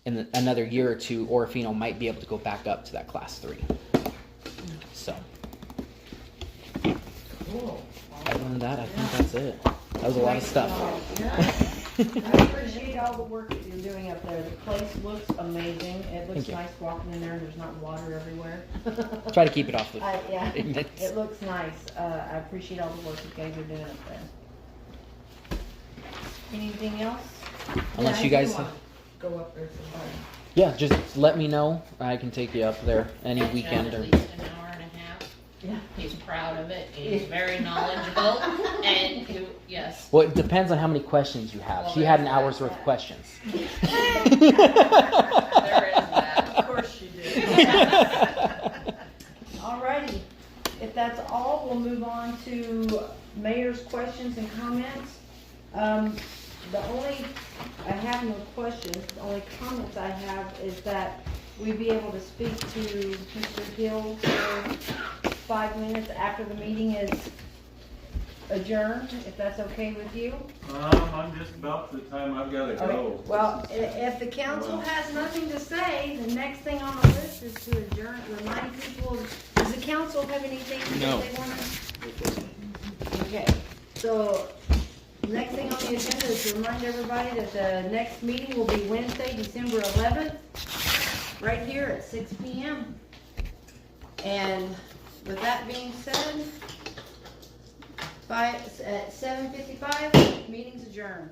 in another year or 2, Orofino might be able to go back up to that class 3. So, Cool. other than that, I think that's it. That was a lot of stuff. I appreciate all the work that you're doing up there. The place looks amazing. It looks Thank you. nice walking in there. There's not water everywhere. Try to keep it off the Yeah, pavement. it looks nice. I appreciate all the work you guys are doing up there. Anything else? Unless Yeah, you I do guys, wanna go up there sometime. yeah, just let me know. I can take you up there any weekend At or. least an hour and a half. Yeah. He's proud of it. He's very knowledgeable. And yes. Well, it depends on how many questions you have. Well, She had an there's hour's that. worth of questions. There is that. Of course you do. Alrighty, if that's all, we'll move on to mayor's questions and comments. The only, I have no questions, the only comments I have is that we be able to speak to Mr. Gill for 5 minutes after the meeting is adjourned, if that's okay with you. I'm just about to the time I've gotta Okay, go. well, if the council has nothing to say, the next thing on the list is to adjourn, remind people, does the council have anything No. that they wanna? Okay, so, next thing on the agenda is to remind everybody that the next meeting will be Wednesday, December 11th, right here at 6 p.m. And with that being said, at 7:55, meeting's adjourned.